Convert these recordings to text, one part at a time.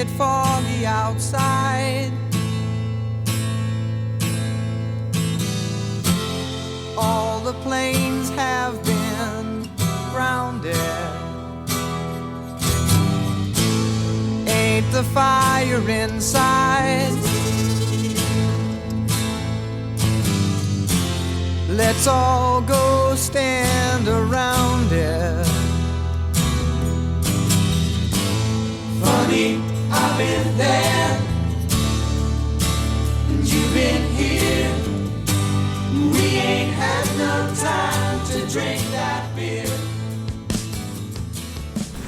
it foggy outside. All the planes have been grounded. Ain't the fire inside? Let's all go stand around it. Funny, I've been there, and you've been here. We ain't had no time to drink that beer.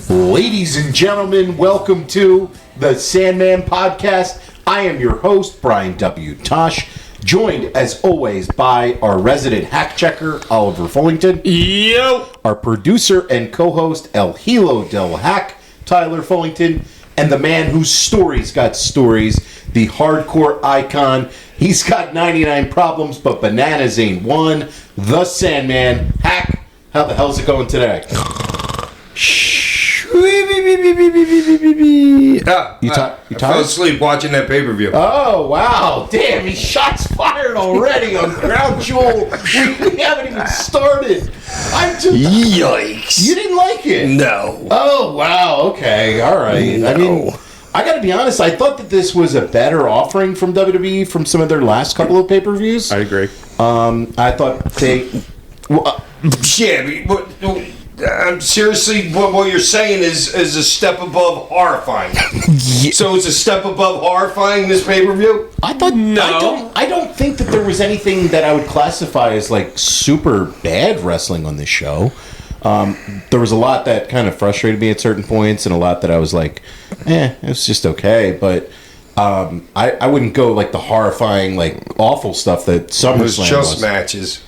Ladies and gentlemen, welcome to the Sandman podcast. I am your host, Brian W. Tosh, joined as always by our resident hack checker, Oliver Fullington. Yo! Our producer and co-host, El Hilo del Hack, Tyler Fullington, and the man whose stories got stories, the hardcore icon. He's got 99 problems, but bananas ain't one. The Sandman. Hack, how the hell's it going today? You fell asleep watching that pay-per-view. Oh, wow. Damn, he shots fired already on Crown Jewel. We haven't even started. Yikes. You didn't like it? No. Oh, wow. Okay. All right. No. I mean, I got to be honest. I thought that this was a better offering from WWE from some of their last couple of pay-per-views. I agree. I thought they... Seriously, what you're saying is a step above horrifying. Yeah. So it's a step above horrifying, this pay-per-view? I thought no. I don't think that there was anything that I would classify as like super bad wrestling on this show. There was a lot that kind of frustrated me at certain points, and a lot that I was like, it was just okay. But I wouldn't go like the horrifying, like awful stuff that SummerSlam was. It was just matches.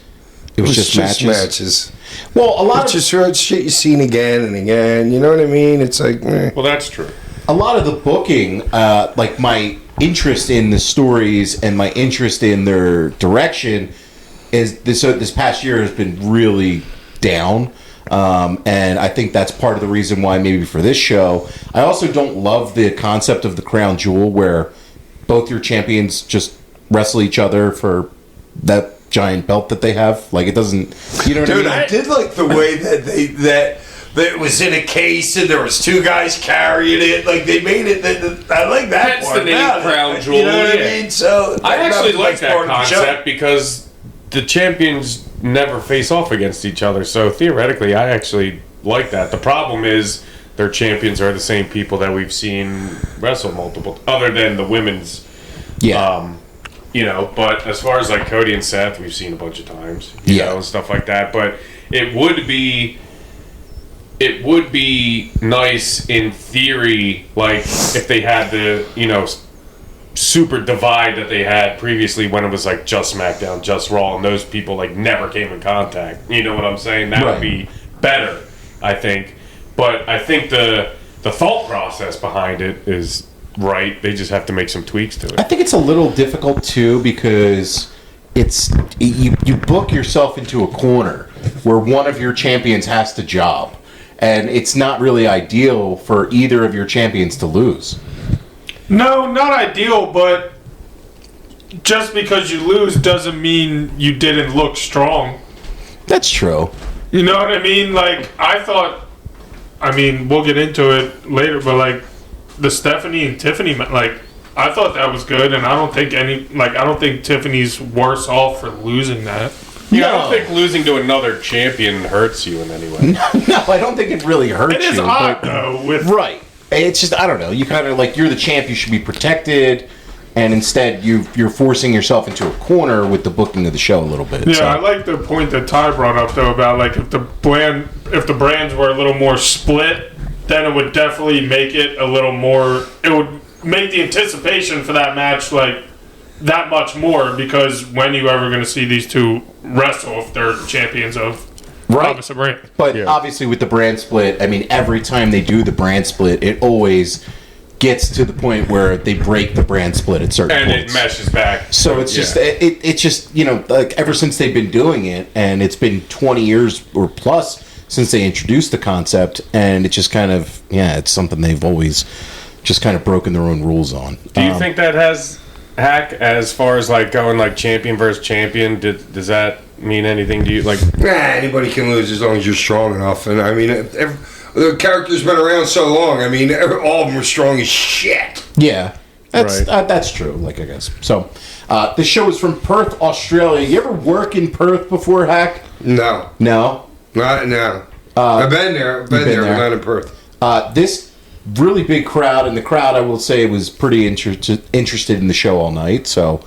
It was just matches. Well, a lot of just shit you've seen again and again. You know what I mean? It's like, well, that's true. A lot of the booking, like my interest in the stories and my interest in their direction, is this past year has been really down. And I think that's part of the reason why maybe for this show. I also don't love the concept of the Crown Jewel where both your champions just wrestle each other for that giant belt that they have. Like, it doesn't, you know what I mean? Dude, I did like the way that that it was in a case and there was two guys carrying it. Like, they made it. I like that. That's the name Crown Jewel. You know what I mean? So I actually like that concept because the champions never face off against each other. So theoretically, I actually like that. The problem is their champions are the same people that we've seen wrestle multiple, other than the women's. Yeah. You know, but as far as like Cody and Seth, we've seen a bunch of times, you know, and stuff like that. But it would be nice in theory, like if they had the, you know, super divide that they had previously when it was like just SmackDown, just Raw, and those people like never came in contact. You know what I'm saying? That would be better, I think. But I think the thought process behind it is right. They just have to make some tweaks to it. I think it's a little difficult too because it's you book yourself into a corner where one of your champions has to job, and it's not really ideal for either of your champions to lose. No, not ideal, but just because you lose doesn't mean you didn't look strong. That's true. You know what I mean? Like, I mean, we'll get into it later, but like the Stephanie and Tiffany, like, I thought that was good, and I don't think Tiffany's worse off for losing that. Yeah, I don't think losing to another champion hurts you in any way. No, I don't think it really hurts you. It is odd, though. Right. It's just, I don't know. You kind of, like, you're the champ, you should be protected, and instead you're forcing yourself into a corner with the booking of the show a little bit. Yeah, so. I like the point that Ty brought up, though, about, like, if the brands were a little more split, then it would definitely make it a little more, it would make the anticipation for that match, like, that much more, because when are you ever going to see these two wrestle if they're champions of opposite brand? But obviously with the brand split, I mean, every time they do the brand split, it always gets to the point where they break the brand split at certain points. And it meshes back. So it's just, it's just, you know, like ever since they've been doing it, and it's been 20 years or plus since they introduced the concept, and it just kind of, it's something they've always just kind of broken their own rules on. Do you think that has hack as far as like going like champion versus champion? Does that mean anything to you? Like, Anybody can lose as long as you're strong enough. And I mean, the character's been around so long. I mean, all of them are strong as shit. Yeah, that's Right. that's true. Like I guess so. The show is from Perth, Australia. You ever work in Perth before, Hack? No, No. no. I've been there. I've been there, but not in Perth. This really big crowd, and the crowd, I will say, was pretty interested in the show all night. So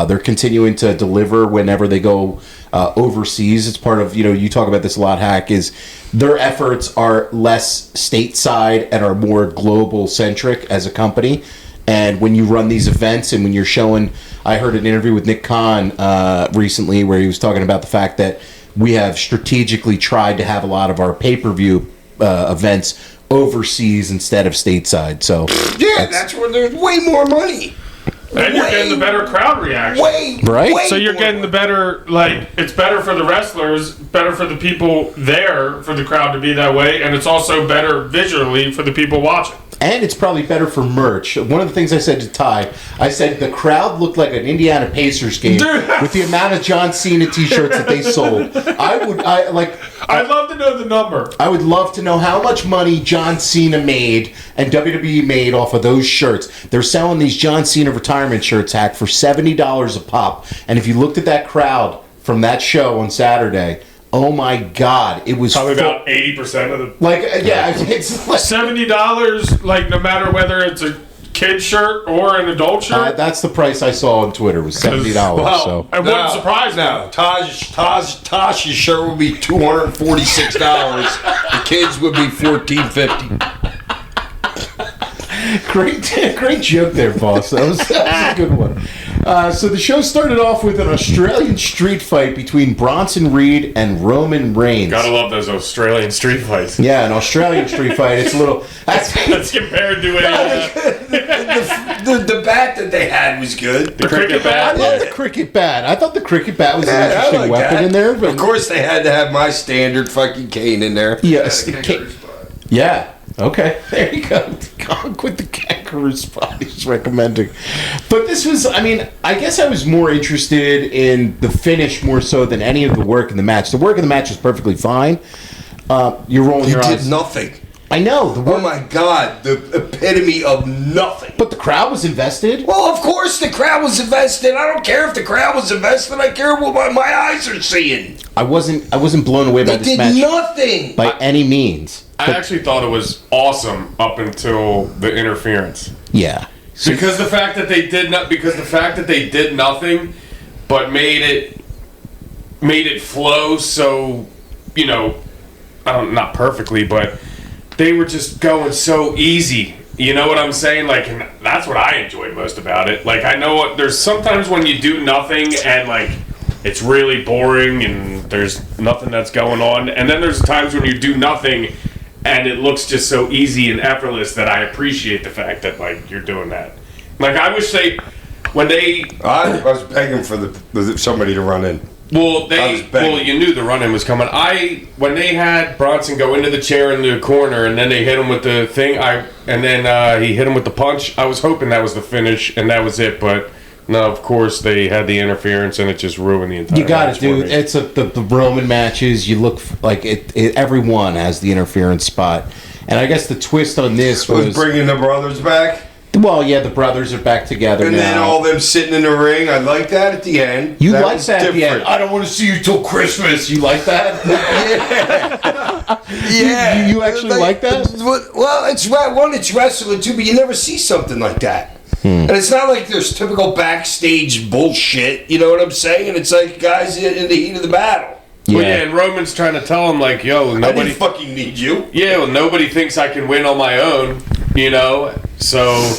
they're continuing to deliver whenever they go overseas. It's part of, you talk about this a lot, Hack, is their efforts are less stateside and are more global centric as a company. And when you run these events and when you're showing, I heard an interview with Nick Khan recently where he was talking about the fact that we have strategically tried to have a lot of our pay-per-view events overseas instead of stateside. So Yeah, that's where there's way more money. And you're getting the better crowd reaction. Right? So you're getting the better, like, it's better for the wrestlers, better for the people there, for the crowd to be that way, and it's also better visually for the people watching. And it's probably better for merch. One of the things I said to Ty, I said the crowd looked like an Indiana Pacers game with the amount of John Cena T-shirts that they sold. I'd love to know the number. I would love to know how much money John Cena made and WWE made off of those shirts. They're selling these John Cena retirement shirts, Hack, for $70 a pop. And if you looked at that crowd from that show on Saturday, oh my God, it was Probably about 80% of the... it's like $70, like, no matter whether it's a kid shirt or an adult shirt. that's the price I saw on Twitter was $70. So It wouldn't surprise me. No, Taj's shirt would be $246. The kids would be $14.50. Great joke there, boss. That was a good one. So the show started off with an Australian street fight between Bronson Reed and Roman Reigns. gotta love those Australian street fights. Yeah, an Australian street fight. It's a little. That's compared to a... The bat that they had was good. The cricket I bat. love the cricket bat. I thought the cricket bat was an I interesting like weapon that. in there. But Of course, they had to have my standard fucking cane in there. yes, yeah. Okay, there you go. Conk with the kangaroo spot he's recommending. But this was, I guess I was more interested in the finish more so than any of the work in the match. The work in the match was perfectly fine. You're rolling You your did eyes. nothing. I know. The Oh work, my God, the epitome of nothing. but the crowd was invested. Well, of course the crowd was invested. I don't care if the crowd was invested. I care what my eyes are seeing. I wasn't blown away by They this did match nothing. by any means. I actually thought it was awesome up until the interference. Yeah. Because the fact that they did nothing, but made it flow so, not perfectly, but they were just going so easy. You know what I'm saying? Like, and that's what I enjoyed most about it. Like, I know there's sometimes when you do nothing and like it's really boring and there's nothing that's going on, and then there's times when you do nothing and it looks just so easy and effortless that I appreciate the fact that like you're doing that. Like, I wish I was begging for somebody to run in. Well, I was begging. you knew the run-in was coming. When they had Bronson go into the chair in the corner, and then they hit him with the thing, and then he hit him with the punch. I was hoping that was the finish, and that was it. But no, of course they had the interference, and it just ruined the entire. You got match it, dude. for me. It's the Roman matches. You look like it. Everyone has the interference spot, and I guess the twist on this was bringing the brothers back. well, yeah, the brothers are back together And now. then all them sitting in the ring. I like that at the end. You That like was that at the end? different. I don't want to see you till Christmas. You like that? Yeah. You actually like that? Well, it's wrestling too, but you never see something like that. And it's not like there's typical backstage bullshit. You know what I'm saying? And it's like guys in the heat of the battle. Well, yeah, and Roman's trying to tell him like, "Yo, I nobody didn't fucking need you. Yeah, well, nobody thinks I can win on my own, So,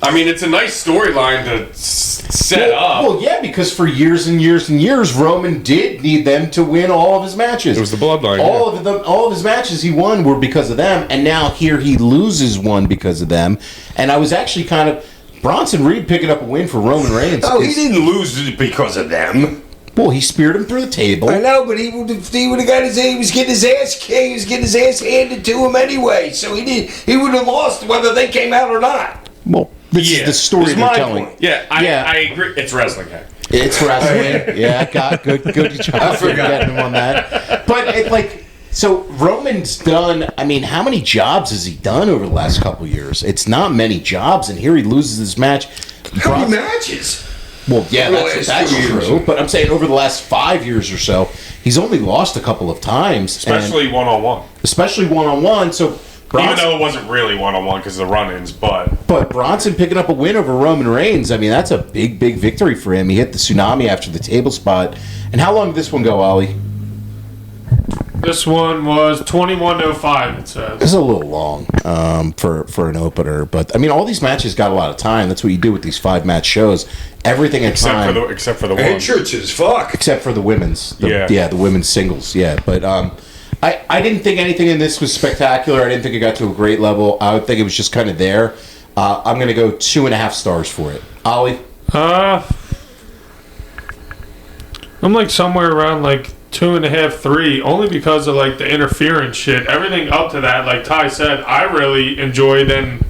I mean, it's a nice storyline to set up. Well, yeah, because for years and years and years, Roman did need them to win all of his matches. It was the bloodline. All of his matches he won were because of them, and now here he loses one because of them. And I was actually kind of Bronson Reed picking up a win for Roman Reigns. Oh, he didn't lose it because of them. Well, he speared him through the table. I know, but he would have got he was getting his ass kicked. He was getting his ass handed to him anyway. So he would have lost whether they came out or not. Well, this is the story This is they're my telling. point. I agree. It's wrestling. Heck. It's wrestling. Yeah, good job. I forgot. Getting him on that. But so Roman's done. I mean, how many jobs has he done over the last couple of years? It's not many jobs, and here he loses this match. How many matches? Well, yeah, Over the that's last 2 years. true. But I'm saying over the last 5 years or so, he's only lost a couple of times, Especially one-on-one. especially one-on-one. So Even Bronson, though it wasn't really one-on-one because of the run-ins, but Bronson picking up a win over Roman Reigns, I mean, that's a big victory for him. He hit the tsunami after the table spot. And how long did this one go, Ollie? This one was 21:05. It says. This is a little long for an opener, but I mean, all these matches got a lot of time. That's what you do with these 5-match shows. Everything at time, except for the one. Entrance as fuck. except for the women's. Yeah. The women's singles. Yeah, but I didn't think anything in this was spectacular. I didn't think it got to a great level. I would think it was just kind of there. I'm going to go 2.5 stars for it. Ollie? I'm like somewhere around like 2.5, 3, only because of like the interference shit. Everything up to that, like Ty said, I really enjoyed. And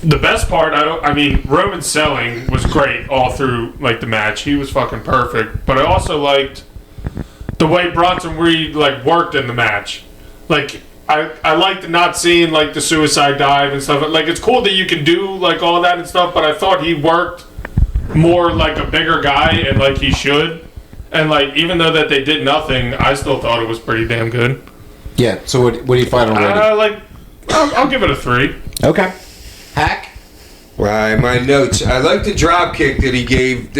the best part, I mean, Roman's selling was great all through like the match. He was fucking perfect. But I also liked the way Bronson Reed like worked in the match. Like I liked not seeing like the suicide dive and stuff. Like it's cool that you can do like all that and stuff, but I thought he worked more like a bigger guy and like he should. And like even though that they did nothing, I still thought it was pretty damn good. Yeah, so what do you find already? I'll give it a 3. Okay. Hack? Right, my notes. I like the drop kick that he gave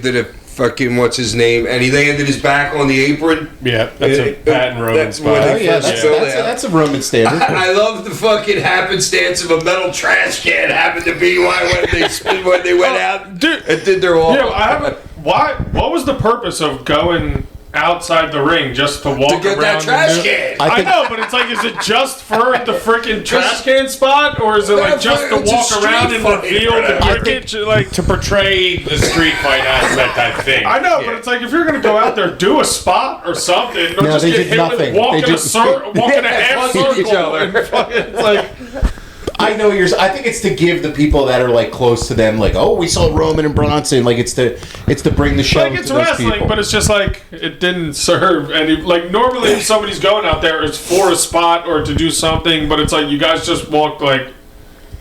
to the fucking what's his name, and he landed his back on the apron. Yeah, that's a Pat and Roman That's spot. what Oh, they yeah, first filled out. that's a Roman standard. I love the fucking happenstance of a metal trash can happened to be when they went out Dude. and did their all. Yeah, I haven't. Why? What was the purpose of going outside the ring just to walk to get around that trash and do- can. I know, but it's like, is it just for the freaking trash can spot, or is it like just to It's a walk street around and fight, reveal the bro. cricket? Like, To portray the street fight aspect, I think. I know, but it's like if you're gonna go out there, do a spot or something, or No, just they get did hit nothing. with walk They in a just- circle, walk in a half punch each circle. other. And fucking, it's like, I know I think it's to give the people that are like close to them, like, oh, we saw Roman and Bronson. Like it's to bring the show like to it's those wrestling, people. but it's just like it didn't serve any. Like normally, if somebody's going out there, it's for a spot or to do something, but it's like you guys just walked like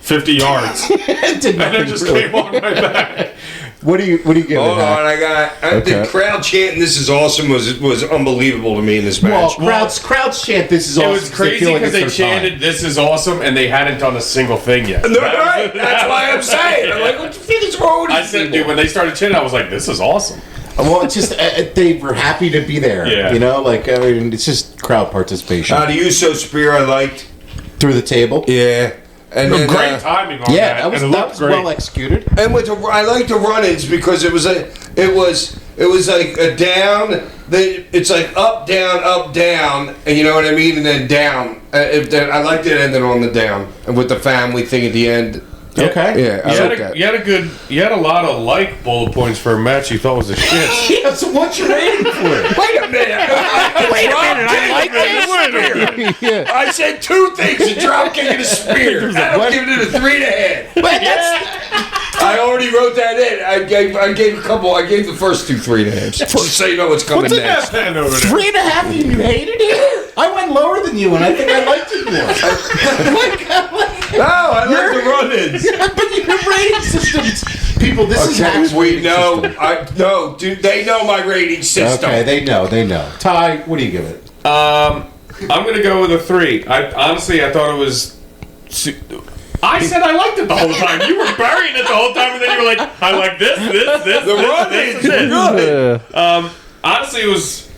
50 yards It did and then nothing just really. came on my back. What do you give it? Hold Hack? on, I got Okay. the crowd chanting. This is awesome. Was unbelievable to me in this Well, match. crowds chant. This is It awesome. was crazy because they chanted, "This is awesome," and they hadn't done a single thing yet. No, right? That's why I'm saying. I'm like, what the fuck is wrong with I these said, people? dude, when they started chanting, I was like, "This is awesome." Well, it's just they were happy to be there. Yeah. You know, like I mean, it's just crowd participation The Uso spear I liked. through the table. Yeah. And then, Great timing on Yeah, that. that was and it looked great. well executed. And with I like the run-ins because it was like a down. It's like up down, and you know what I mean, and then down. I liked it ending on the down, and with the family thing at the end. Okay. Yeah, I like that. You had a lot of like bullet points for a match you thought was a shit. Yeah. So what's your rating for it? Wait a minute! I like this. Yeah. I said two things: a drop kick and a spear. I'm giving it a 3.5. But that's I already wrote that in. I gave a couple. I gave the first two 3.5s. Just so you know what's coming What's in next. that pen over there? 3.5 and you hated it. I went lower than you, and I think I liked it more. No, I like the run-ins. But your rating systems, people. This is Hack's we rating know. system. Dude. They know my rating system. Okay, they know. Ty, what do you give it? I'm gonna go with a 3. I thought it was. I said I liked it the whole time. You were burying it the whole time, and then you were like, "I like this." The run-ins were good. Honestly,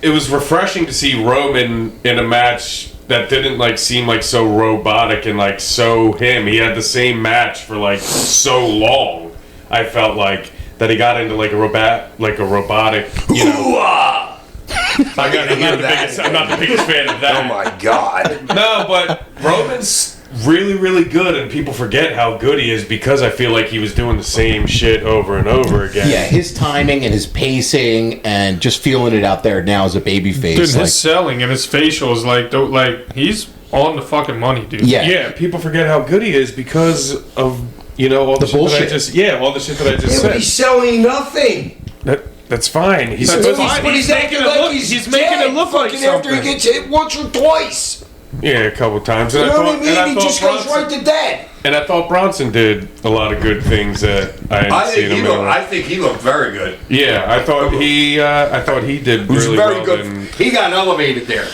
it was refreshing to see Roman in a match that didn't like seem like so robotic and like so him. He had the same match for like so long. I felt like that he got into like a robotic, you know. I'm not the biggest fan of that. Oh my god. No, but Roman's really, really good, and people forget how good he is because I feel like he was doing the same shit over and over again. Yeah, his timing and his pacing and just feeling it out there now as a babyface. Dude, his selling and his facial is like he's on the fucking money, dude. Yeah. Yeah, people forget how good he is because of all the shit bullshit. that I just all the shit that I just Yeah, said. but he's selling nothing. That's fine. That's fine. But he's making acting it like look- he's making dead it look like fucking after he something. gets hit once or twice. Yeah, a couple times. You And know what I mean? He thought just goes right to dead. And I thought Bronson did a lot of good things that I hadn't seen him in. I think he looked very good. Yeah, I thought he did He was really very well. good. in- He got elevated there.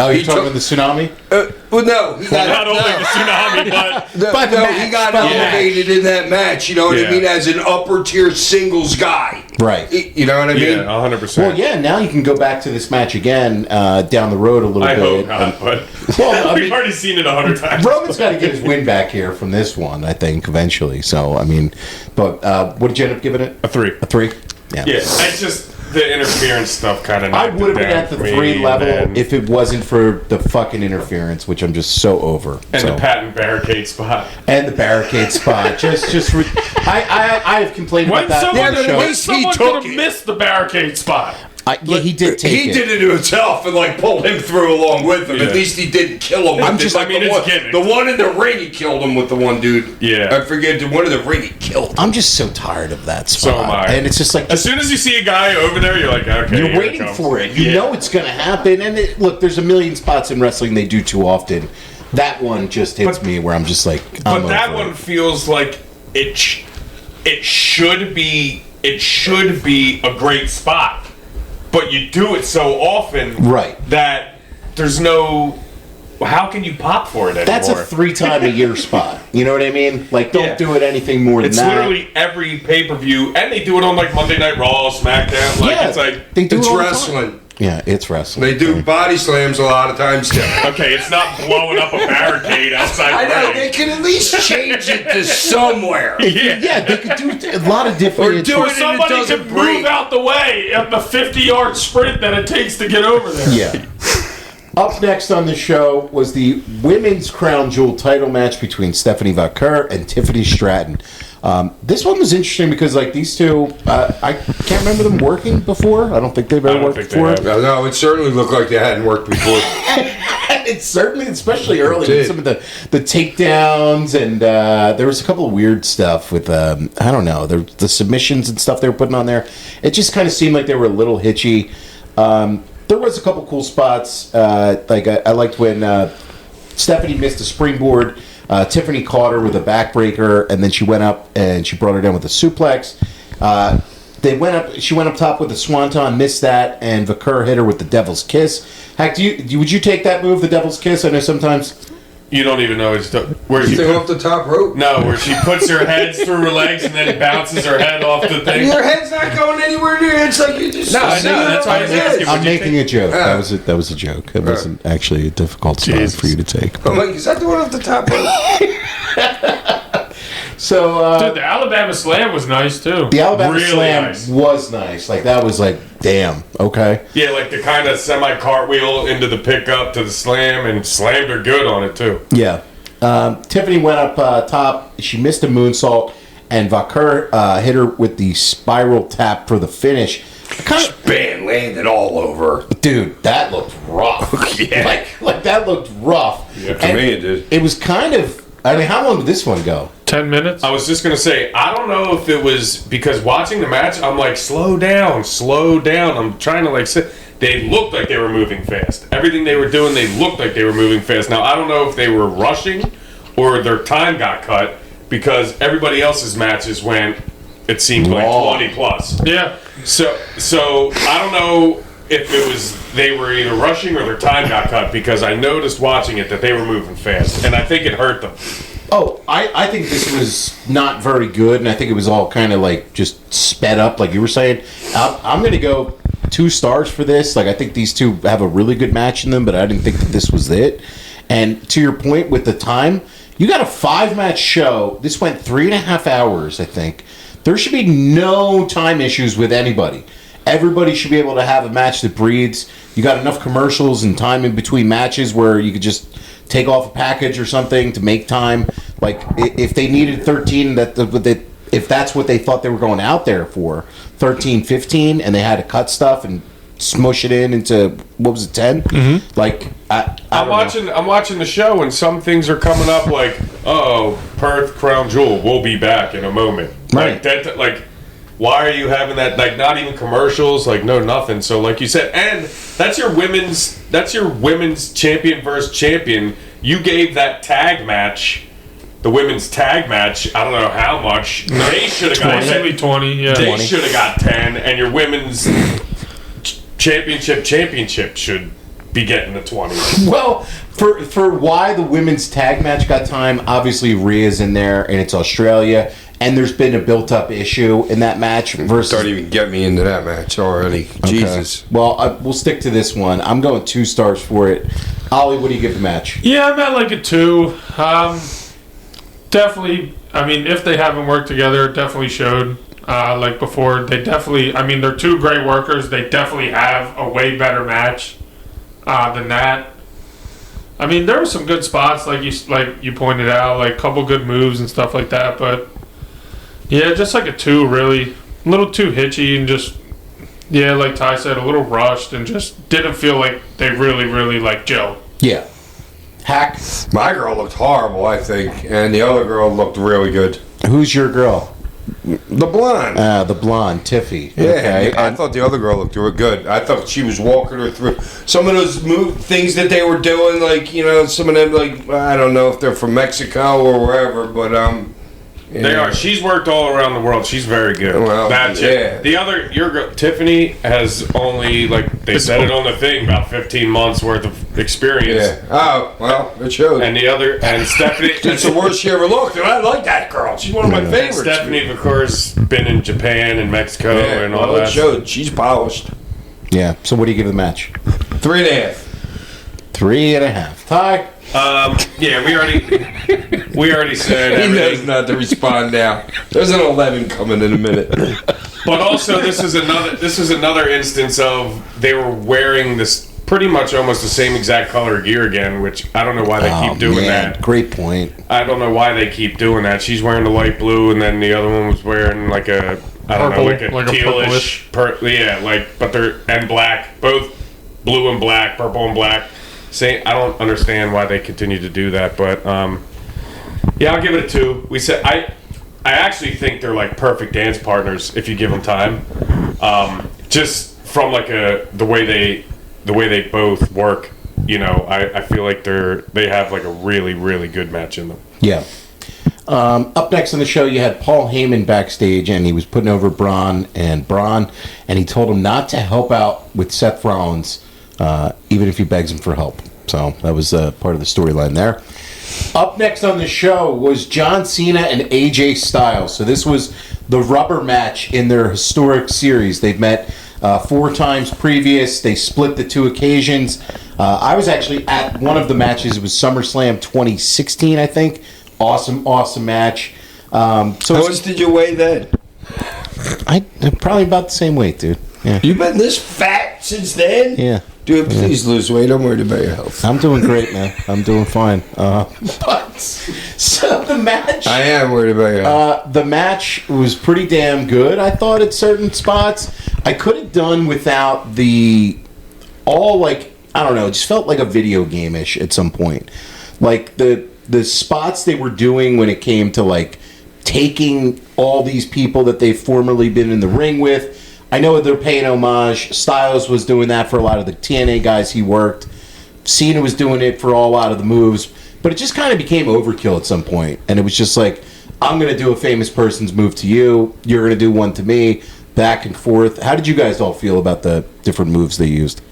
Oh, you're He talking took- about the tsunami? Well, no, he got not only the tsunami, but By the no, match, he got by the elevated in that match. You know what Yeah. I mean? As an upper tier singles guy, Right. You know what I mean? yeah, 100%. Well, yeah, now you can go back to this match again down the road a little I bit. hope not, but Well, I we've mean- already seen it 100 times. Roman's got to get his win back here from this one, I think, eventually. So, I mean, but what did you end up giving it? A 3. A 3? Yeah, it's just the interference stuff kind of. I would have been at the 3 level if it wasn't for the fucking interference, which I'm just so over. and So- the patent barricade spot. and the barricade spot. I have complained When about that. someone, on the at show. when least he someone took could have it. missed the barricade spot. Yeah, he did take He it. did it to himself and like pulled him through along with him. Yeah. At least he didn't kill him. I'm just- I mean, the it's one, gimmick. the one in the ring. He killed him with the one dude. Yeah. I forget the one in the ring. He killed him. I'm just so tired of that spot. So am I. And it's just like As soon as you see a guy over there, you're like, okay, you're here it waiting comes. for it. You Yeah. know it's going to happen. And look, there's a million spots in wrestling they do too often. That one just hits me where I'm just like, I'm But that over one it. feels like it should be a great spot, but you do it so often, Right. That there's no. How can you pop for it anymore? That's a 3-time-a-year spot. You know what I mean? Like, don't Yeah. do it anything more than It's that. literally every pay-per-view, and they do it on like Monday Night Raw, SmackDown. Like yeah, it's like they do It's it all the time. wrestling. Yeah, it's wrestling. They do body slams a lot of times too. okay, it's not blowing up a barricade outside I the know ring. they can at least change it to somewhere. Yeah, they could do a lot of different. Or do Or it and it somebody doesn't could break. move out the way of the 50-yard sprint that it takes to get over there. Yeah. Up next on the show was the Women's Crown Jewel title match between Stephanie Vaquer and Tiffany Stratton. This one was interesting because, like, these two, I can't remember them working before. I don't think they've I ever don't worked think they before. have. No, it certainly looked like they hadn't worked before. It's certainly, especially early, did. with some of the takedowns, and there was a couple of weird stuff with, I don't know, the submissions and stuff they were putting on there. It just kind of seemed like they were a little hitchy. There was a couple cool spots. I liked when Stephanie missed a springboard. Tiffany caught her with a backbreaker, and then she went up and she brought her down with a suplex. They went up. She went up top with a swanton, missed that, and Vaquer hit her with the Devil's Kiss. Heck, would you take that move, the Devil's Kiss? I know sometimes. You don't even know where she. Thing off the top rope. No, where she puts her head through her legs and then bounces her head off the thing. Your head's not going anywhere near. It's like you just. No, I know, that's why I was asking. I'm Would you making a joke. Yeah. That was a joke. It wasn't actually a difficult spot for you to take. I'm like, is that the one off the top rope? So Dude, the Alabama Slam was nice, too. the Alabama Really Slam nice. was nice. Like that was like, damn, okay. Yeah, like the kind of semi-cartwheel into the pickup to the slam and slammed her good on it, too. Yeah. Tiffany went up top. She missed a moonsault, and Vaquer hit her with the spiral tap for the finish. Bam, landed all over. Dude, that looked rough. Yeah. Like that looked rough. Yeah, for And me it did. It was kind of. I mean, how long did this one go? 10 minutes? I was just going to say, I don't know if it was because watching the match, I'm like, slow down. I'm trying to, like, sit. They looked like they were moving fast. Everything they were doing, they looked like they were moving fast. Now, I don't know if they were rushing or their time got cut because everybody else's matches went, it seemed like Long. 20 plus. Yeah. So I don't know if it was they were either rushing or their time got cut because I noticed watching it that they were moving fast, and I think it hurt them. Oh, I think this was not very good, and I think it was all kind of like just sped up, like you were saying. I'm going to go 2 stars for this. Like, I think these two have a really good match in them, but I didn't think that this was it. And to your point with the time, you got a 5-match show. This went 3.5 hours, I think. There should be no time issues with anybody. everybody should be able to have a match that breathes. You got enough commercials and time in between matches where you could just take off a package or something to make time. Like, if they needed 13, if that's what they thought they were going out there for, 13, 15, and they had to cut stuff and smush it into, what was it, 10? Mm-hmm. Like, I'm watching the show, and some things are coming up like, Perth Crown Jewel, we'll be back in a moment. Right. Like, why are you having that? Like, not even commercials, like, no, nothing. So, like you said, and that's your women's champion versus champion. You gave that tag match, the women's tag match, I don't know how much. They should have got 20. 20, yeah. They should have got 10, and your women's championship should be getting the 20. Well, for why the women's tag match got time, obviously Rhea's in there, and it's Australia, and there's been a built-up issue in that match. Versus, Don't even get me into that match already. Okay. Jesus. Well, we'll stick to this one. I'm going 2 stars for it. Ollie, what do you give the match? Yeah, I'm at like a 2. Definitely, I mean, if they haven't worked together, it definitely showed. Like before, they're 2 great workers. They definitely have a way better match than that. I mean, there were some good spots, like you pointed out, like a couple good moves and stuff like that. But yeah, just like a 2, really, a little too hitchy and just like Ty said, a little rushed and just didn't feel like they really, really like gelled. Yeah. Hack. My girl looked horrible, I think, and the other girl looked really good. Who's your girl? The blonde. The blonde, Tiffy. Yeah, Okay. I thought the other girl looked real good. I thought she was walking her through some of those things that they were doing, like, some of them, like, I don't know if they're from Mexico or wherever, but They are. She's worked all around the world. She's very good. Well, The other, your girl, Tiffany, has only, like, they said it on the thing, about 15 months worth of experience. Yeah. Oh, well, it shows. And Stephanie. It's the worst she ever looked, and I like that girl. She's one of my favorites. Stephanie, of course, been in Japan and Mexico and all that. It showed. She's polished. Yeah. So what do you give the match? 3.5. 3.5. Ty? Yeah, we already said He knows everything. not to respond now. There's an 11 coming in a minute. But also, this is another instance of they were wearing this pretty much almost the same exact color gear again, which I don't know why they keep doing that. Great point. I don't know why they keep doing that. She's wearing the light blue, and then the other one was wearing like a tealish, but they're and black, both blue and black, purple and black. I don't understand why they continue to do that, but yeah, I'll give it a 2. We said I actually think they're like perfect dance partners if you give them time. Just from like the way they both work, I feel like they have like a really, really good match in them. Yeah. Up next on the show, you had Paul Heyman backstage, and he was putting over Braun, and he told him not to help out with Seth Rollins, even if he begs him for help. So that was part of the storyline there. Up next on the show was John Cena and AJ Styles. So this was the rubber match in their historic series. They've met 4 times previous. They split the 2 occasions. I was actually at one of the matches. It was SummerSlam 2016, I think. Awesome match. How much did you weigh then? I probably about the same weight, dude. Yeah. You've been this fat since then? Yeah. Dude, please lose weight. I'm worried about your health. I'm doing great, man. I'm doing fine. So the match... I am worried about your health. The match was pretty damn good, I thought, at certain spots. I could have done without I don't know, it just felt like a video game-ish at some point. Like, the spots they were doing when it came to, like, taking all these people that they've formerly been in the ring with. I know they're paying homage. Styles was doing that for a lot of the TNA guys he worked. Cena was doing it for a lot of the moves. But it just kind of became overkill at some point. And it was just like, I'm going to do a famous person's move to you. You're going to do one to me. Back and forth. How did you guys all feel about the different moves they used?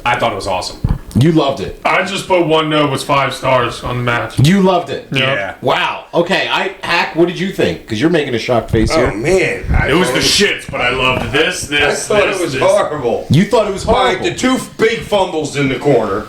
I thought it was awesome. You loved it. I just put 1 note was 5 stars on the match. You loved it. Yeah. Wow. Okay. Hack. What did you think? Because you're making a shocked face here. Oh, man. It was the shits, but I loved this. I thought it was horrible. You thought it was horrible. All right, the 2 big fumbles in the corner.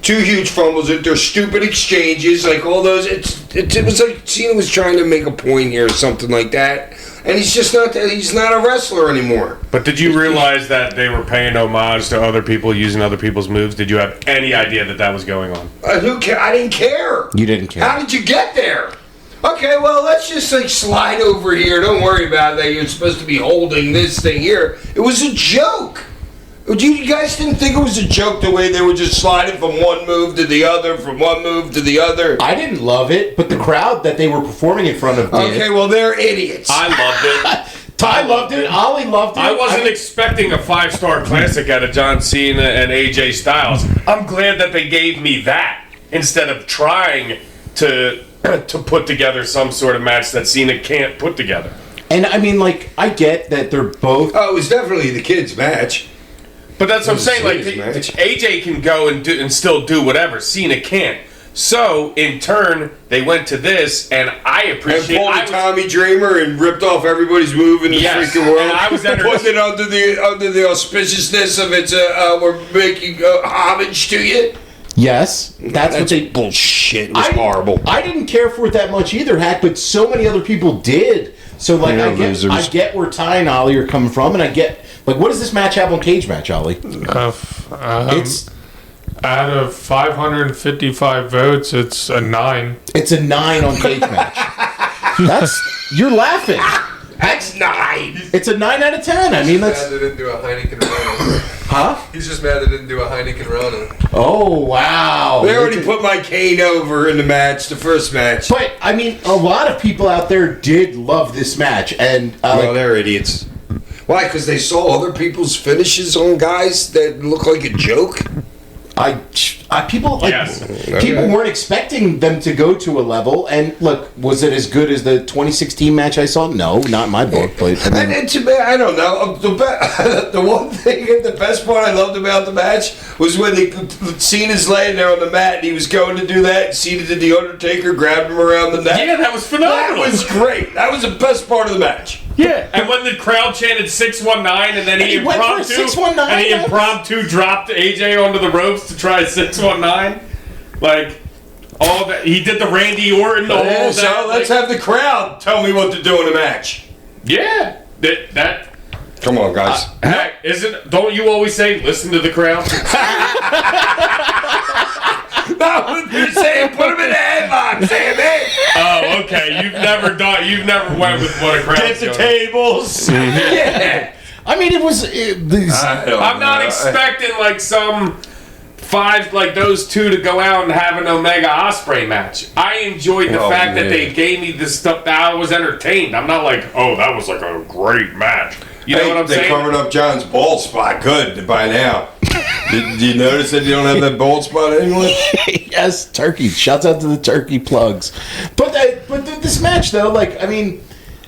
2 huge fumbles. They're stupid exchanges. Like all those. It was like Cena was trying to make a point here or something like that. and he's not a wrestler anymore. But did you realize that they were paying homage to other people using other people's moves? Did you have any idea that was going on? I didn't care. You didn't care. How did you get there? Okay, well, let's just slide over here. Don't worry about that. You're supposed to be holding this thing here. It was a joke. You guys didn't think it was a joke the way they were just sliding from one move to the other, from one move to the other? I didn't love it, but the crowd that they were performing in front of did. Okay, well, they're idiots. I loved it. Ty loved it. Ollie loved it. I wasn't expecting a 5-star classic out of John Cena and AJ Styles. I'm glad that they gave me that instead of trying to put together some sort of match that Cena can't put together. And I mean, I get that they're both. Oh, it was definitely the kids' match. But that's what I'm saying. Like, Match. AJ can go and still do whatever. Cena can't. So, in turn, they went to this, and I appreciate it. And pulled a Tommy Dreamer and ripped off everybody's move in the freaking world. And I was putting it under the auspiciousness of it's we're making homage to you. Yes, that's what they. Bullshit. It was horrible. I didn't care for it that much either, Hack, but so many other people did. So, I get where Ty and Ollie are coming from, and I get. What does this match have on Cage Match, Ollie? It's out of 555 votes, it's a 9. It's a 9 on Cage Match. You're laughing. That's 9. It's a 9 out of 10. I mean, that's. He's mad they didn't do a Heineken Rona. Huh? He's just mad they didn't do a Heineken Rona. Oh, wow. They already put my cane over in the match, the first match. But, I mean, a lot of people out there did love this match. And, well, they're idiots. Why? Because they saw other people's finishes on guys that look like a joke? People Okay. weren't expecting them to go to a level, and look, was it as good as the 2016 match I saw? No, not in my book. But and to me, I don't know. The one thing, the best part I loved about the match was when Cena's laying there on the mat and he was going to do that, and Cena did the Undertaker, grabbed him around the neck. Yeah, that was phenomenal. That was great. That was the best part of the match. Yeah, and when the crowd chanted 619, and then he went for a 619, impromptu dropped AJ onto the ropes to try 619, all that he did the Randy Orton. Let's have the crowd tell me what to do in the match. Yeah, that. Come on, guys. Heck, don't you always say listen to the crowd? No, you're saying put him in the headlock, Sammy. Oh, okay. You've never went with what a crowd. Get the tables. yeah. I mean, it was. I'm not expecting some those two to go out and have an Omega Ospreay match. I enjoyed the fact that they gave me this stuff that I was entertained. I'm not that was a great match. You know what I'm saying? They covered up John's bald spot good by now. Did you notice that you don't have that bald spot anymore? Yes, turkey. Shouts out to the turkey plugs. But this match, though, look,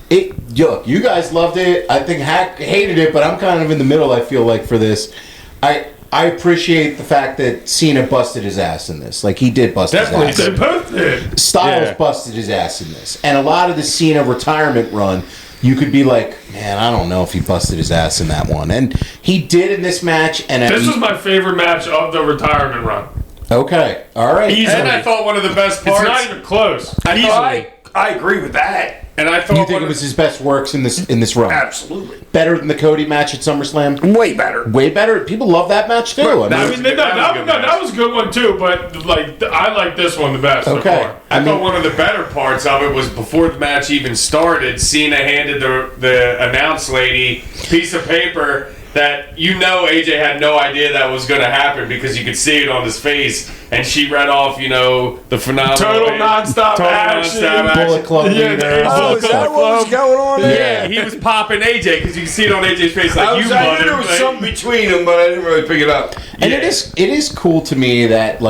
you guys loved it. I think Hack hated it, but I'm kind of in the middle, I feel like, for this. I appreciate the fact that Cena busted his ass in this. He did bust his ass. They both did. Styles busted his ass in this. And a lot of the Cena retirement run, you could be like, man, I don't know if he busted his ass in that one. And he did in this match. And this was my favorite match of the retirement run. Okay. All right. Easily. And I thought one of the best parts. It's not even close. I agree with that. And I thought you think it was his best works in this run? Absolutely. Better than the Cody match at SummerSlam? Way better. Way better? People love that match too. That was a good one too, but I like this one the best. Okay. So far. I thought one of the better parts of it was before the match even started, Cena handed the announce lady a piece of paper that AJ had no idea that was going to happen because you could see it on his face, and she read off, the phenomenal total nonstop action. Bullet Club leader. Is that what was going on there? Yeah, he was popping AJ because you can see it on AJ's face I knew there was something between them, but I didn't really pick it up. And it is cool to me that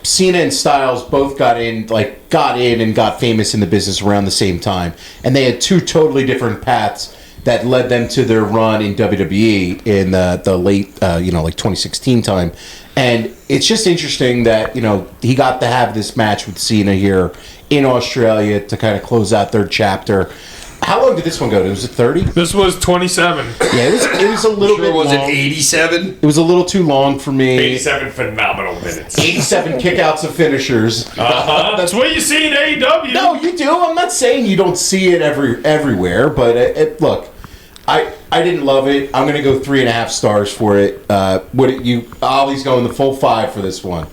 Cena and Styles both got in and got famous in the business around the same time, and they had two totally different paths that led them to their run in WWE in the late 2016 time. And it's just interesting that he got to have this match with Cena here in Australia to kind of close out their chapter. How long did this one go? Was it 30? This was 27. Yeah, it was a little bit was it long. 87? It was a little too long for me. 87 phenomenal minutes. 87 kickouts of finishers. That's what you see in AEW. No, you do. I'm not saying you don't see it everywhere, but look, I didn't love it. I'm going to go 3.5 stars for it. Ollie's going the full 5 for this one.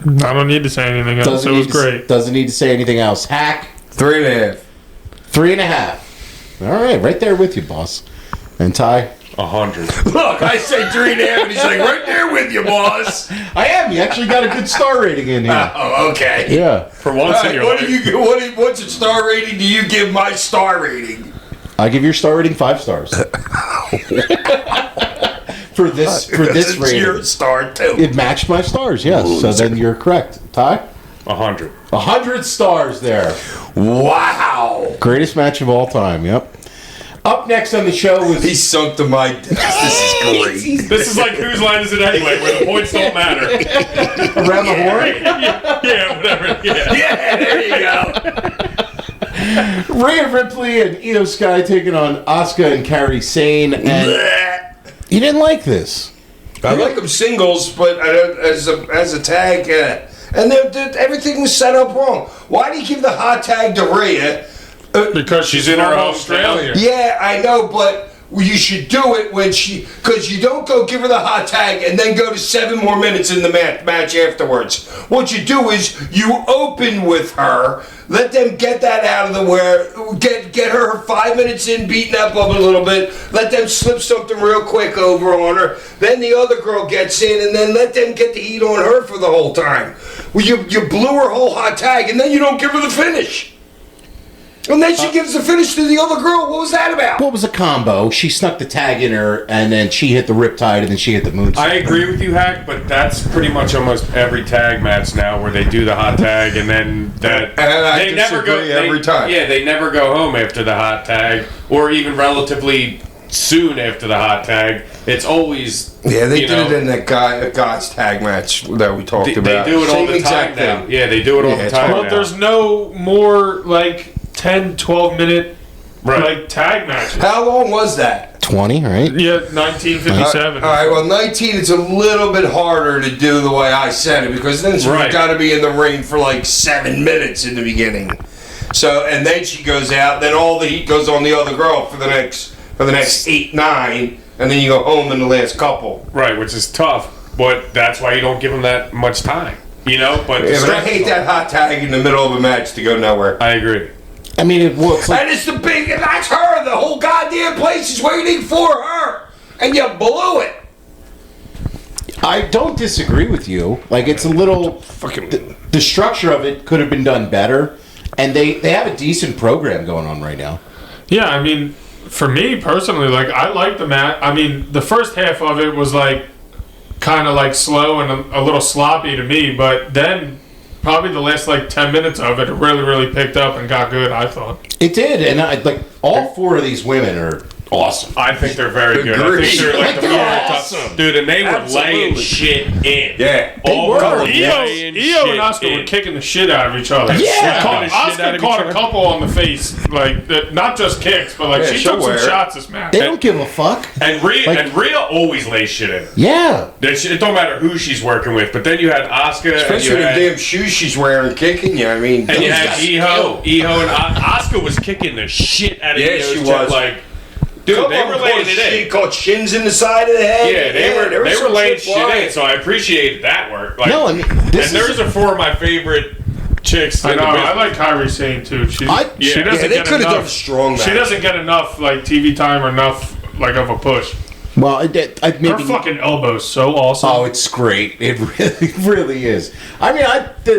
I don't need to say anything else. It was great. Doesn't need to say anything else. Hack 3.5. 3.5. All right there with you, boss. And Ty. 100. Look, I say 3.5, and he's like, right there with you, boss. I am. You actually got a good star rating in here. Oh, okay. Yeah. For once All in right, your life. what's a star rating do you give my star rating? I give your star rating 5 stars. for this It's rating. your star, too. It matched my stars, yes. So then you're correct. Ty? 100. 100 stars there. Wow. Greatest match of all time, yep. Up next on the show was... He sunk to my depths. This is great. This is like whose line is it anyway, where the points don't matter. Around the horn? Yeah, whatever. Yeah. Yeah, there you go. Rhea Ripley and Io Sky taking on Asuka and Kairi Sane. And you didn't like this. I like them singles, but as a tag, and everything was set up wrong. Why do you give the hot tag to Rhea? Because she's in her Australia. Yeah, I know, but you should do it when because you don't go give her the hot tag and then go to 7 more minutes in the match afterwards. What you do is you open with her, let them get that out of the way, get her 5 minutes in, beating up a little bit, let them slip something real quick over on her, then the other girl gets in, and then let them get the heat on her for the whole time. Well, you blew her whole hot tag, and then you don't give her the finish. And then she gives the finish to the other girl. What was that about? What was a combo? She snuck the tag in her, and then she hit the riptide, and then she hit the moonsault. I agree with you, Hack, but that's pretty much almost every tag match now where they do the hot tag and then that And I they never go disagree every time. Yeah, they never go home after the hot tag, or even relatively soon after the hot tag. It's always Yeah, they did it in that God's tag match that we talked they about. do it all Same the exact time now. thing. Yeah, they do it all the it's time. Well, now. there's no more like 10, 12 minute Right. like tag matches. How long was that? 20, right? Yeah, 1957. All right, well, 19, it's a little bit harder to do the way I said it because then she's Right. got to be in the ring for like 7 minutes in the beginning. So, and then she goes out, then all the heat goes on the other girl for the next 8, 9, and then you go home in the last couple. Right, which is tough, but that's why you don't give them that much time. You know, but Yeah, but I hate that hot tag in the middle of a match to go nowhere. I agree. I mean, it looks like... And it's the big, and that's her. The whole goddamn place is waiting for her, and you blew it. I don't disagree with you. Like, it's a little... The structure of it could have been done better, and they have a decent program going on right now. Yeah, I mean, for me personally, like I like the match. I mean, the first half of it was like kind of like slow and a little sloppy to me, but then probably the last like 10 minutes of it really picked up and got good, I thought. It did, and all 4 of these women are awesome. I think they're very good. I think they're like the They're four awesome. top. Dude, and they were laying Absolutely. shit in. Yeah. All were. were Io laying and shit Asuka in. were kicking the shit out of each other. Yeah. Asuka caught a couple on the face, like not just kicks, but like Yeah, she she'll took some wear it. shots this match. They don't give a fuck. And Rhea always lays shit in. Yeah. It don't matter who she's working with, but then you had Asuka, Especially the damn shoes she's wearing kicking you. I mean, and you those had guys Iho, kill. and Asuka was kicking the shit out of Yeah, Io's she chest, was. like, dude, Come they on, were laying boy, it she in. caught shins in the side of the head. Yeah, they there were was some laying shit flying. in, so I appreciated that work. Like, No, I mean, this and those are 4 of my favorite chicks. I in know. the I business. like Kairi Sane too. She I- she Yeah, doesn't they get could have done enough. strong She match. doesn't get enough like TV time or enough like of a push. well, Her maybe... fucking elbow's so awesome. Oh, it's great. It really is. I mean,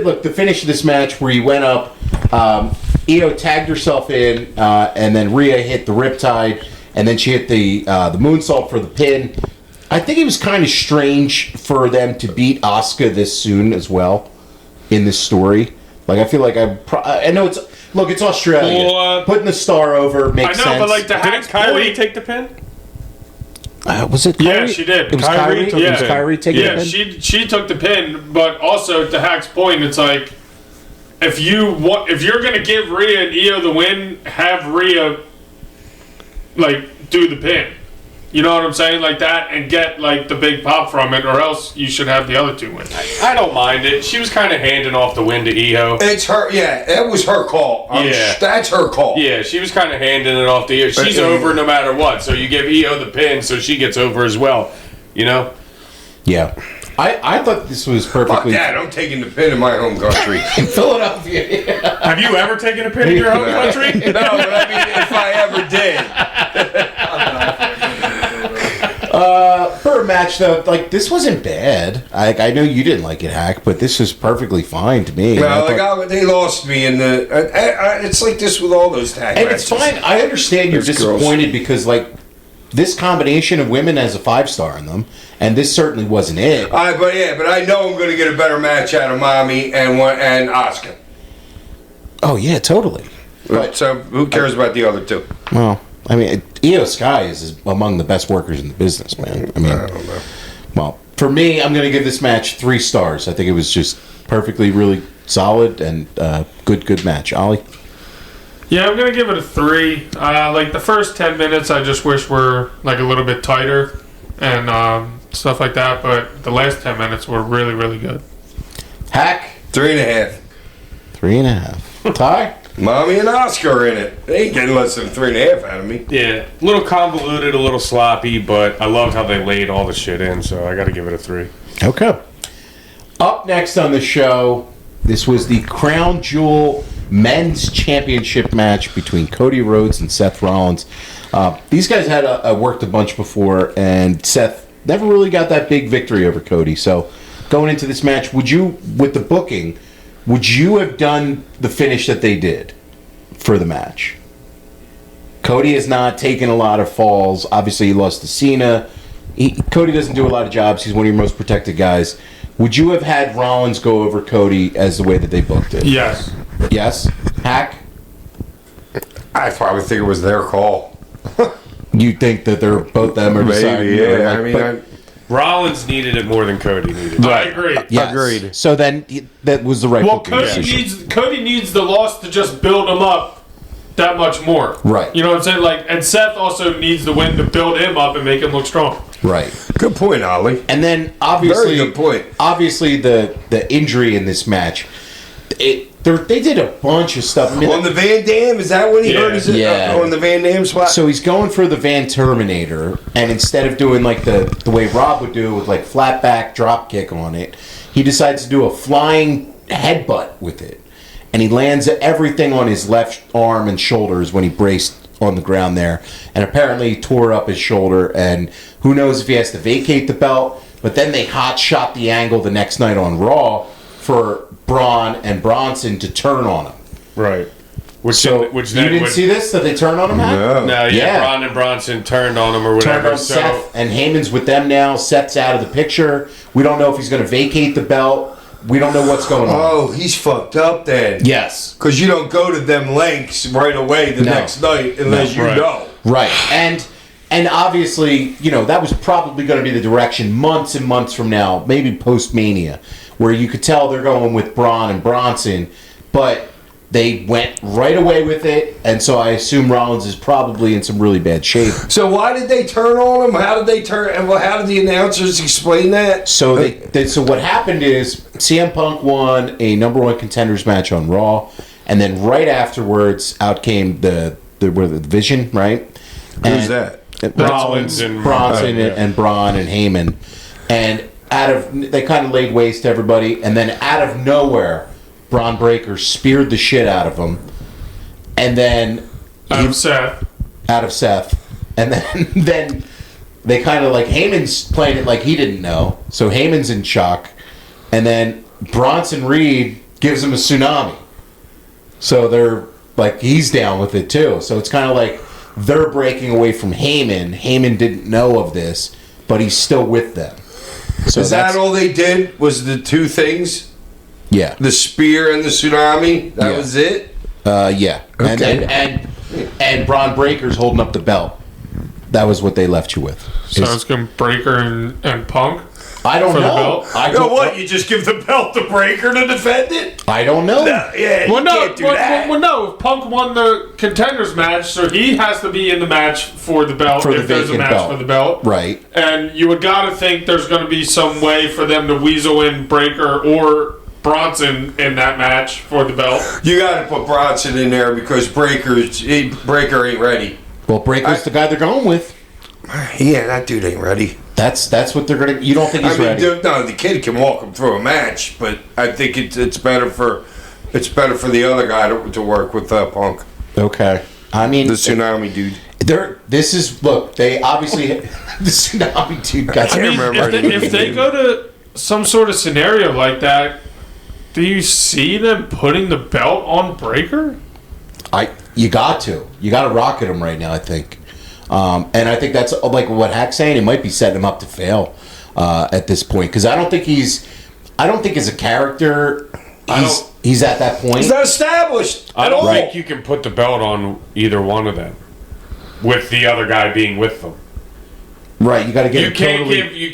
look, the finish of this match where you went up, Io tagged herself in, and then Rhea hit the riptide, and then she hit the moonsault for the pin. I think it was kind of strange for them to beat Asuka this soon as well in this story. Like, I feel like I know it's Australia. Well, Putting the star over makes sense. I know, but like the Didn't Hack's Kyrie point. take the pin? Was it? Yeah, Kyrie? she did. It was Kyrie. yeah. It was Kyrie taking Yeah, the pin? she took the pin, but also to Hack's point, it's like if you're gonna give Rhea and Io the win, have Rhea like do the pin. You know what I'm saying? Like that, and get like the big pop from it, or else you should have the other two win. I don't mind it. She was kind of handing off the win to Io. It's her. Yeah, that was her call. That's her call. Yeah, she was kind of handing it off to Io. She's over no matter what. So you give Io the pin, so she gets over as well. You know? Yeah. I thought this was Fuck perfectly. that! I'm taking the pin in my home country. In Philadelphia. Have you ever taken a pin in your home country? No, but I mean, if I ever did. For a match though, like this wasn't bad. I know you didn't like it, Hack, but this was perfectly fine to me. They lost me in the. It's like this with all those tag and matches. it's fine. I understand you're Those girls. disappointed because like this combination of women has a 5-star in them, and this certainly wasn't it. But I know I'm going to get a better match out of Mommy and Asuka. Oh yeah, totally. But so who cares about the other two? Well, I mean, Io Sky is among the best workers in the business, man. I mean, I don't know. well, for me, I'm going to give this match 3 stars. I think it was just perfectly, really solid and good match. Ollie? Yeah, I'm gonna give it a 3. Like the first 10 minutes, I just wish were like a little bit tighter and stuff like that. But the last 10 minutes were really, really good. Hack? 3.5. 3.5. Ty? Mommy and Oscar are in it. They ain't getting less than 3.5 out of me. Yeah, a little convoluted, a little sloppy, but I loved how they laid all the shit in, so I got to give it a 3. Okay. Up next on the show, this was the Crown Jewel Men's Championship match between Cody Rhodes and Seth Rollins. These guys had worked a bunch before, and Seth never really got that big victory over Cody. So, going into this match, with the booking, would you have done the finish that they did for the match? Cody has not taken a lot of falls. Obviously, he lost to Cena. Cody doesn't do a lot of jobs. He's one of your most protected guys. Would you have had Rollins go over Cody as the way that they booked it? Yes. Yes? Hack? I probably think it was their call. You think that they're both them are deciding? Maybe, yeah. Like, I mean, but- Rollins needed it more than Cody needed it. I agree. yes. Agreed. So then that was the right Well, booking decision. Cody needs the loss to just build him up that much more. Right. You know what I'm saying? Like, and Seth also needs the win to build him up and make him look strong. Right. Good point, Ollie. And then obviously, Very good point. Obviously, the injury in this match, they did a bunch of stuff. I mean, On the Van Dam, is that when he hurt his on the Van Dam spot? so he's going for the Van Terminator, and instead of doing like the way Rob would do it with like flat back drop kick on it, he decides to do a flying headbutt with it, and he lands everything on his left arm and shoulders when he braced on the ground there, and apparently he tore up his shoulder, and who knows if he has to vacate the belt. But then they hot shot the angle the next night on Raw for Braun and Bronson to turn on him. Right. Which So which you then didn't see this, that they turned on him? Hank? No. No, Yeah. Braun and Bronson turned on him or Turned whatever. on So Seth, and Heyman's with them now. Seth's out of the picture. We don't know if he's going to vacate the belt. We don't know what's going on. Oh, he's fucked up then. Yes. Because you don't go to them lengths right away the No. next night unless you right. know. Right. And obviously, that was probably going to be the direction months and months from now, maybe post-Mania, where you could tell they're going with Braun and Bronson, but they went right away with it, and so I assume Rollins is probably in some really bad shape. So why did they turn on him? How did they turn? And how did the announcers explain that? So so what happened is CM Punk won a number 1 contenders match on Raw, and then right afterwards, out came the Vision, right? Who's that? Rollins and Bronson yeah. and Braun and Heyman, and they kind of laid waste to everybody, and then out of nowhere, Braun Breaker speared the shit out of him, and then I'm Seth. out of Seth, and then they kind of like Heyman's playing it like he didn't know, so Heyman's in shock, and then Bronson Reed gives him a tsunami, so they're like he's down with it too, so it's kind of like they're breaking away from Heyman. Heyman didn't know of this, but he's still with them. So Is that all they did? Was the 2 things? Yeah. The spear and the tsunami? That Yeah. was it? Yeah. Okay. And Braun Breaker's holding up the belt. That was what they left you with. So it's going to Breaker and Punk. I don't for the know. belt? I You know don't what? You just give the belt to Breaker to defend it? I don't know. Yeah, Well, you no, can't do that. no. If Punk won the contenders match, so he has to be in the match for the belt For the if there's a vacant match belt. for the belt. Right. And you would gotta think there's going to be some way for them to weasel in Breaker or Bronson in that match for the belt. You got to put Bronson in there because Breaker ain't ready. Well, Breaker's the guy they're going with. Yeah, that dude ain't ready. That's what they're gonna. You don't think he's ready? No, the kid can walk him through a match, but I think it's better for the other guy to work with Punk, Okay. I mean, the Tsunami dude. They obviously the Tsunami dude got. I can't remember If they go to some sort of scenario like that, do you see them putting the belt on Breaker? You got to rocket him right now. I think, and I think that's like what Hack's saying. It might be setting him up to fail at this point because I don't think as a character he's at that point. He's not established I at don't all. think you can put the belt on either one of them, with the other guy being with them. Right, you got to get You him can't totally. you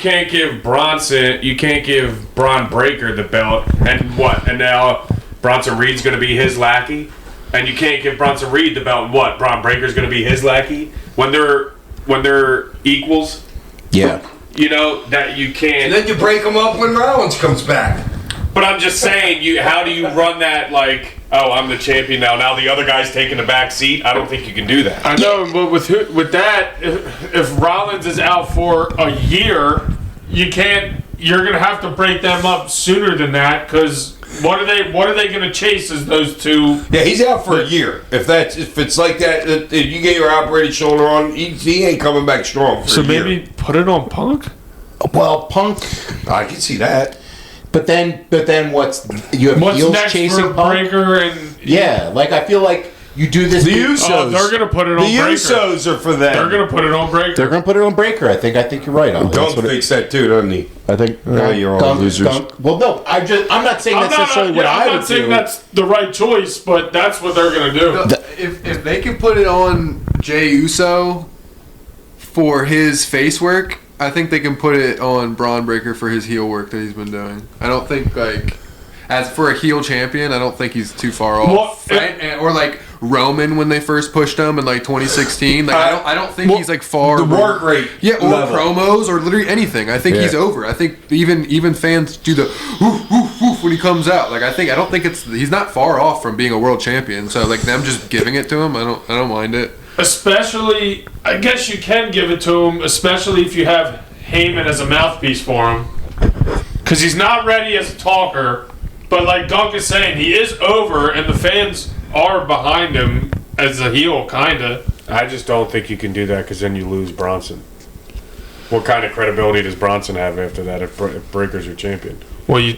can't give Braun Breaker the belt, and what? And now Bronson Reed's going to be his lackey, and you can't give Bronson Reed the belt. And what? Braun Breaker's going to be his lackey when they're equals. Yeah. You know that you can't. And then you break him up when Rollins comes back. But I'm just saying, how do you run that like? Oh, I'm the champion now. Now the other guy's taking the back seat. I don't think you can do that. I know, but with that, if Rollins is out for a year, you can't. You're gonna have to break them up sooner than that because what are they gonna chase as those two? Yeah, he's out for a year. If it's like that, if you get your operated shoulder on, he ain't coming back strong. For So a year. maybe put it on Punk. Well, Punk. I can see that. But then what's you have What's heels next chasing for Punk? Breaker and Yeah, like I feel like you do this. The Usos. Oh, they're gonna put it on The Breaker. Usos are for them. They're gonna put it on Breaker. They're gonna put it on Breaker. I think you're right. Ollie. That's Don't what fix that too, doesn't he? I think. You're all losers. Well, no, I'm not saying that's necessarily what I I'm would not saying do. that's the right choice, but that's what they're gonna do. If they can put it on Jey Uso for his face work, I think they can put it on Braun Breaker for his heel work that he's been doing. I don't think as for a heel champion, I don't think he's too far off. Or like Roman when they first pushed him in like 2016. Like I don't think he's like far. The work rate. Yeah, or level. promos or literally anything. I think he's over. I think even fans do the woof woof woof when he comes out. Like I don't think he's not far off from being a world champion. So like them just giving it to him, I don't mind it. Especially, I guess you can give it to him, especially if you have Heyman as a mouthpiece for him. Because he's not ready as a talker, but like Dunk is saying, he is over, and the fans are behind him as a heel, kind of. I just don't think you can do that because then you lose Bronson. What kind of credibility does Bronson have after that if Breaker's your champion? Well,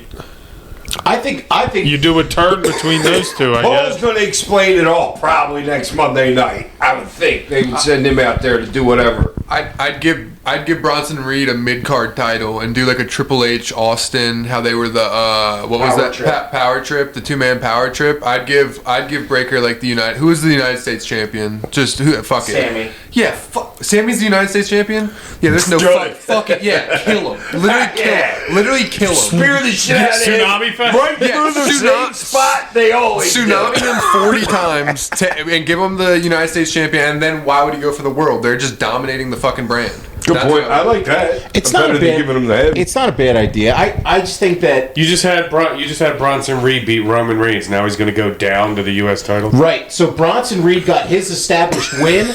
I think you do a turn between those two, I Paul's guess. going to explain it all probably next Monday night. I would think they would send him out there to do whatever. I'd give Bronson Reed a mid card title and do like a Triple H Austin, how they were the what was Power that trip. power trip, the 2-man power trip. I'd give Breaker like who is the United States champion? Just fuck it. Sammy. Yeah, Sammy's the United States champion. Yeah, there's no Good. fuck it. Yeah, kill him. Literally kill him. Spear the shit out of him. Tsunami fest? Right Yeah, through the same spot they always Tsunami do. him 40 times and give him the United States champion, and then why would he go for the world? They're just dominating the fucking brand. Good That's point. what I like that. it's Better not a than bad. giving him the head. It's not a bad idea. I just think that You just had Bronson Reed beat Roman Reigns. Now he's going to go down to the U.S. title. right. So Bronson Reed got his established win.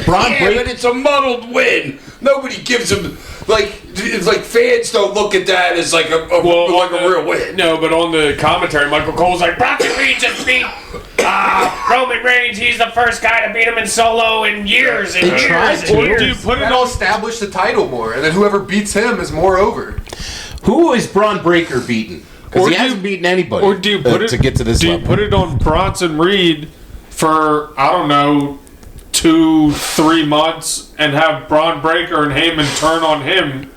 Braun Yeah, Breaker. but it's a muddled win. Nobody gives him it's like fans don't look at that as like a real win. No, but on the commentary, Michael Cole's like, Bronson Reed just beat Roman Reigns. He's the first guy to beat him in solo in years and years tried and to. Or years. do you put it That'll on? establish the title more, and then whoever beats him is more over. Who is Braun Breaker beaten? Because Or he do- hasn't beaten anybody. Or do you put it to get to this Do you level? put it on Bronson Reed for I don't know 2-3 months and have Braun Breaker and Heyman turn on him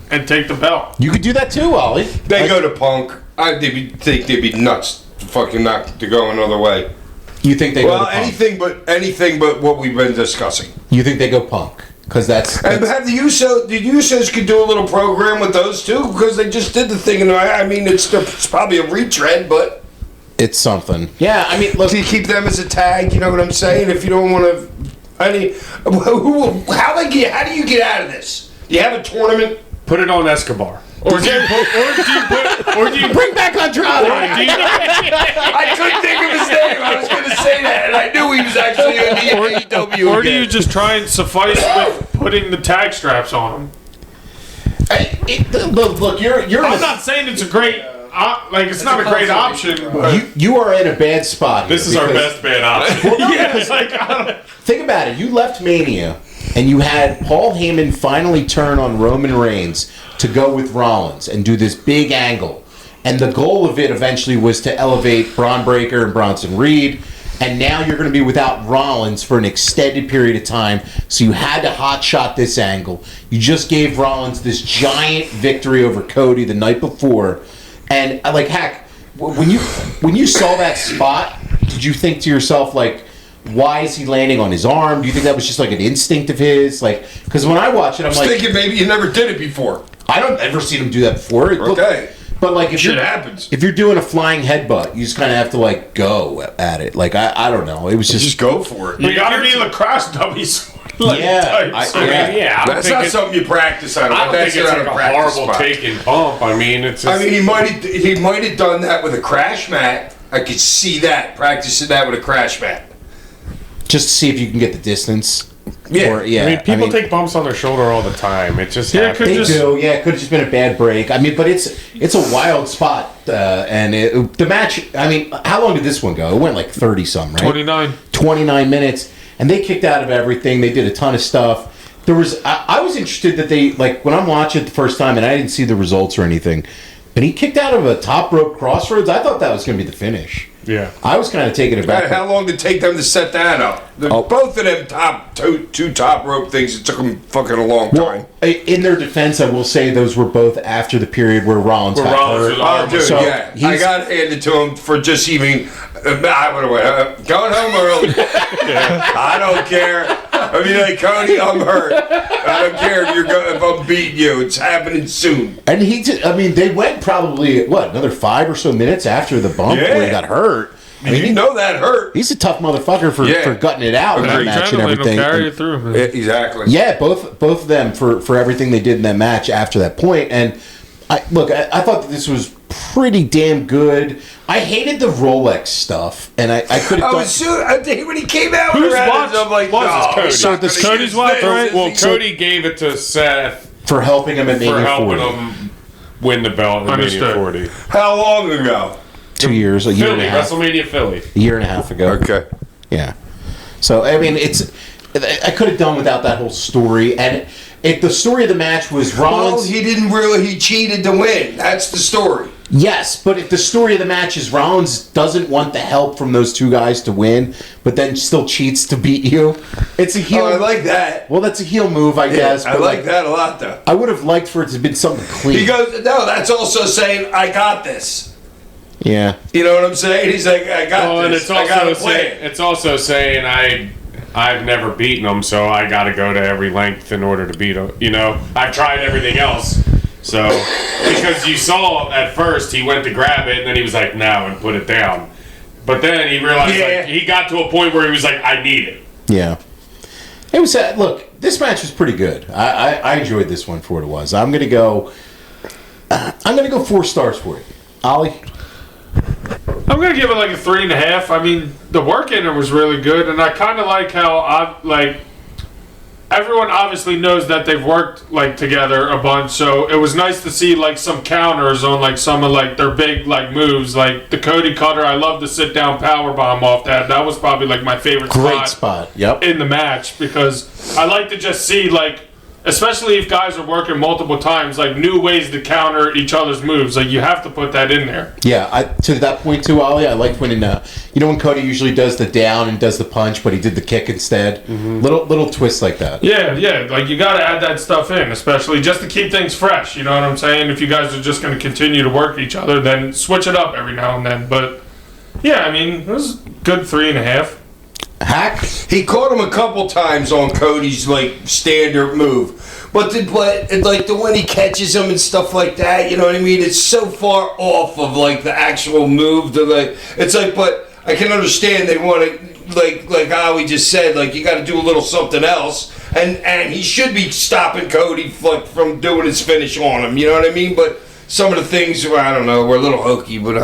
and take the belt? You could do that too, Ollie. They go to Punk. Think they'd be nuts to fucking not to go another way. You think they Well, go to Punk? anything but what we've been discussing. You think they go Punk? because that's And have the Usos could do a little program with those two because they just did the thing. And I mean, it's probably a retread, but it's something. Yeah, I mean, look, do you keep them as a tag? You know what I'm saying? If you don't want to, how do you get out of this? Do you have a tournament? Put it on Escobar. Or do you bring back Andrade. I couldn't think of his name. I was going to say that, and I knew he was actually in the AEW. Or do you just try and suffice with putting the tag straps on them? Look, you're. I'm not saying it's a great, it's not a great option. But You are in a bad spot. This is our best bad option. Think about it. You left Mania, and you had Paul Heyman finally turn on Roman Reigns to go with Rollins and do this big angle. And the goal of it eventually was to elevate Braun Breaker and Bronson Reed. And now you're going to be without Rollins for an extended period of time. So you had to hotshot this angle. You just gave Rollins this giant victory over Cody the night before. And heck, when you saw that spot, did you think to yourself, like, why is he landing on his arm? Do you think that was just like an instinct of his? Like, because when I watch it, I'm like, thinking maybe you never did it before. I don't ever seen him do that before. Okay. But like, if Shit happens. If you're doing a flying headbutt, you just kind of have to like go at it. Like I don't know. It was Just go for it. you gotta be lacrosse dummies. Yeah, That's not something you practice on. I don't think it's like a horrible spot. take and bump. I mean, it's. Just, he might have done that with a crash mat. I could see that practicing that with a crash mat. just to see if you can get the distance. Yeah. Or, yeah. I mean, people take bumps on their shoulder all the time. It just happens. They do. Yeah, it could have just been a bad break. I mean, but it's a wild spot, and the match. I mean, how long did this one go? It went like 30-some, right? 29 minutes, and they kicked out of everything. They did a ton of stuff. There was. I was interested that they, like, when I'm watching it the first time, and I didn't see the results or anything, but he kicked out of a top rope crossroads. I thought that was going to be the finish. Yeah, I was kind of taking it back. How long did it take them to set that up? Both of them two top rope things, it took them fucking a long time. In their defense, I will say those were both after the period where Rollins got hurt. Oh, dude, So yeah. I got handed to him for just even going home early. I don't care. I mean, like, Cody, I'm hurt. I don't care if I'm beating you. It's happening soon. And they went probably, another 5 or so minutes after the bump where he got hurt. I mean, you know that hurt. He's a tough mother-fucker for gutting it out in that match and everything. Carry it through, man. Exactly. Yeah, both of them for everything they did in that match after that point. And I thought that this was pretty damn good. I hated the Rolex stuff, and I could have done... When he came out Whose with watch I'm like, was no, this, Cody? This Cody's watch, right? Well, Cody gave it to Seth for helping him at for Mania helping 40. him win the belt in Mania Understood. 40. How long ago? 2 years, a year and Philly, a half. WrestleMania Philly. A year and a half ago. Okay. Yeah. So, I mean, I could have done without that whole story. And the story of the match was Rollins... Well, he cheated to win. That's the story. Yes, but if the story of the match is Rollins doesn't want the help from those two guys to win, but then still cheats to beat you, it's a heel... I like that. Well, that's a heel move, I guess. I but like that a lot, though. I would have liked for it to have been something clean. He goes, no, that's also saying, I got this. Yeah. You know what I'm saying? He's like, I got And this. it's I got a also plan. it's also saying I've never beaten him, so I got to go to every length in order to beat him. You know, I've tried everything else. So, because you saw at first he went to grab it and then he was like, no, and put it down. But then he realized like, he got to a point where he was like, I need it. Yeah. It was, look, this match was pretty good. I enjoyed this one for what it was. I'm going to go 4 stars for it. Ollie? I'm gonna give it like a 3.5. I mean, the work in it was really good, and I kind of like how everyone obviously knows that they've worked like together a bunch. So it was nice to see like some counters on like some of like their big like moves, like the Cody Cutter. I love the sit down power bomb off that. That was probably like my favorite Great spot. Yep. in the match because I like to just see like. Especially if guys are working multiple times, like new ways to counter each other's moves. Like you have to put that in there. Yeah, to that point too, Ollie, I liked when when Cody usually does the down and does the punch, but he did the kick instead. Mm-hmm. Little twists like that. Yeah. Like you got to add that stuff in, especially just to keep things fresh. You know what I'm saying? If you guys are just going to continue to work each other, then switch it up every now and then. But yeah, I mean, it was good 3.5. Hack. He caught him a couple times on Cody's like standard move, but like the when he catches him and stuff like that, you know what I mean? It's so far off of like the actual move to like. It's like, but I can understand they want to like Ollie just said, like you got to do a little something else, and he should be stopping Cody from doing his finish on him. You know what I mean? But some of the things, well, I don't know, were a little hokey, but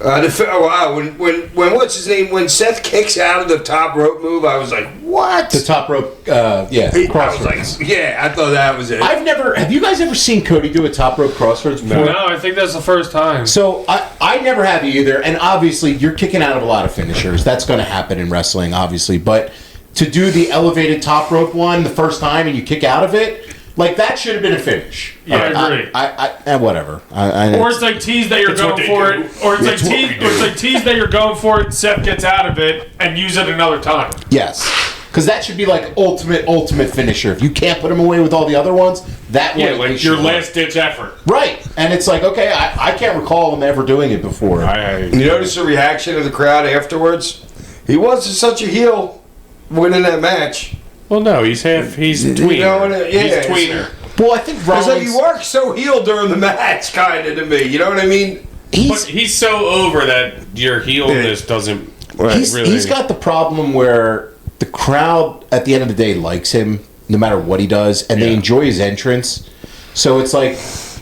wow, when what's his name? When Seth kicks out of the top rope move, I was like, "What?" The top rope, I was crossroads. like, "Yeah, I thought that was it." Have you guys ever seen Cody do a top rope crossroads before? No, I think that's the first time. So I never have either, and obviously you're kicking out of a lot of finishers. That's going to happen in wrestling, obviously. But to do the elevated top rope one the first time and you kick out of it, like that should have been a finish. Yeah, I agree. I whatever. Or it's like tease that you're going for it, or it's like tease that you're going for it. Seth gets out of it and use it another time. Yes, because that should be like ultimate finisher. If you can't put him away with all the other ones, that one like your last ditch effort. Right, and it's like okay, I can't recall him ever doing it before. You notice the reaction of the crowd afterwards? He wasn't such a heel winning that match. Well, no, he's tweener. You know, He's tweener. Well, I think It's Rollins. like he worked so heel during the match, kind of to me. You know what I mean? But he's so over that your heelness doesn't really. He's got the problem where the crowd at the end of the day likes him no matter what he does, and they enjoy his entrance. So it's like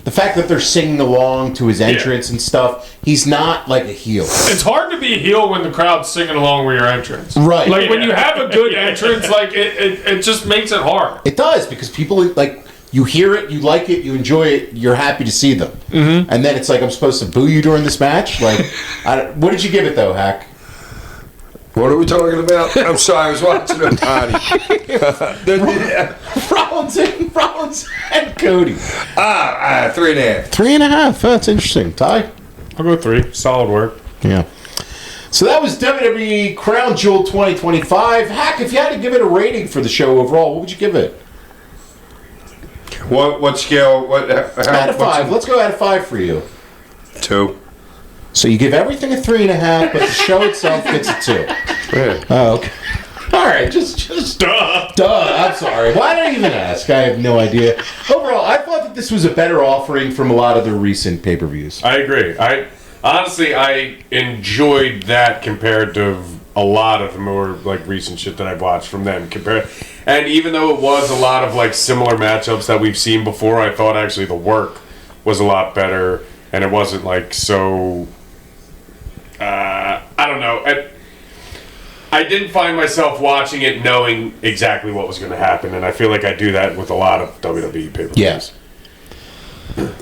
the fact that they're singing along to his entrance and stuff. He's not like a heel. It's hard to be a heel when the crowd's singing along with your entrance. Right. Like when you have a good entrance, like it just makes it hard. It does because people like you hear it, you like it, you enjoy it, you're happy to see them, and then it's like I'm supposed to boo you during this match. Like, what did you give it though, Hack? What are we talking about? I'm sorry, I was watching Otani. Rollins and Cody. 3.5. 3.5. That's interesting. Ty? I'll go 3. Solid work. Yeah. So that was WWE Crown Jewel 2025. Hack, if you had to give it a rating for the show overall, what would you give it? What scale? Out of 5. Let's go out of 5 for you. 2. So you give everything a 3.5, but the show itself gets a 2. Yeah. Oh, okay. All right, just duh. I'm sorry. Why did I even ask? I have no idea. Overall, I thought that this was a better offering from a lot of the recent pay-per-views. I agree. I enjoyed that compared to a lot of the more like recent shit that I've watched from them. And even though it was a lot of like similar matchups that we've seen before, I thought actually the work was a lot better, and it wasn't like so. I don't know. I didn't find myself watching it knowing exactly what was going to happen, and I feel like I do that with a lot of WWE pay-per-views. Yes.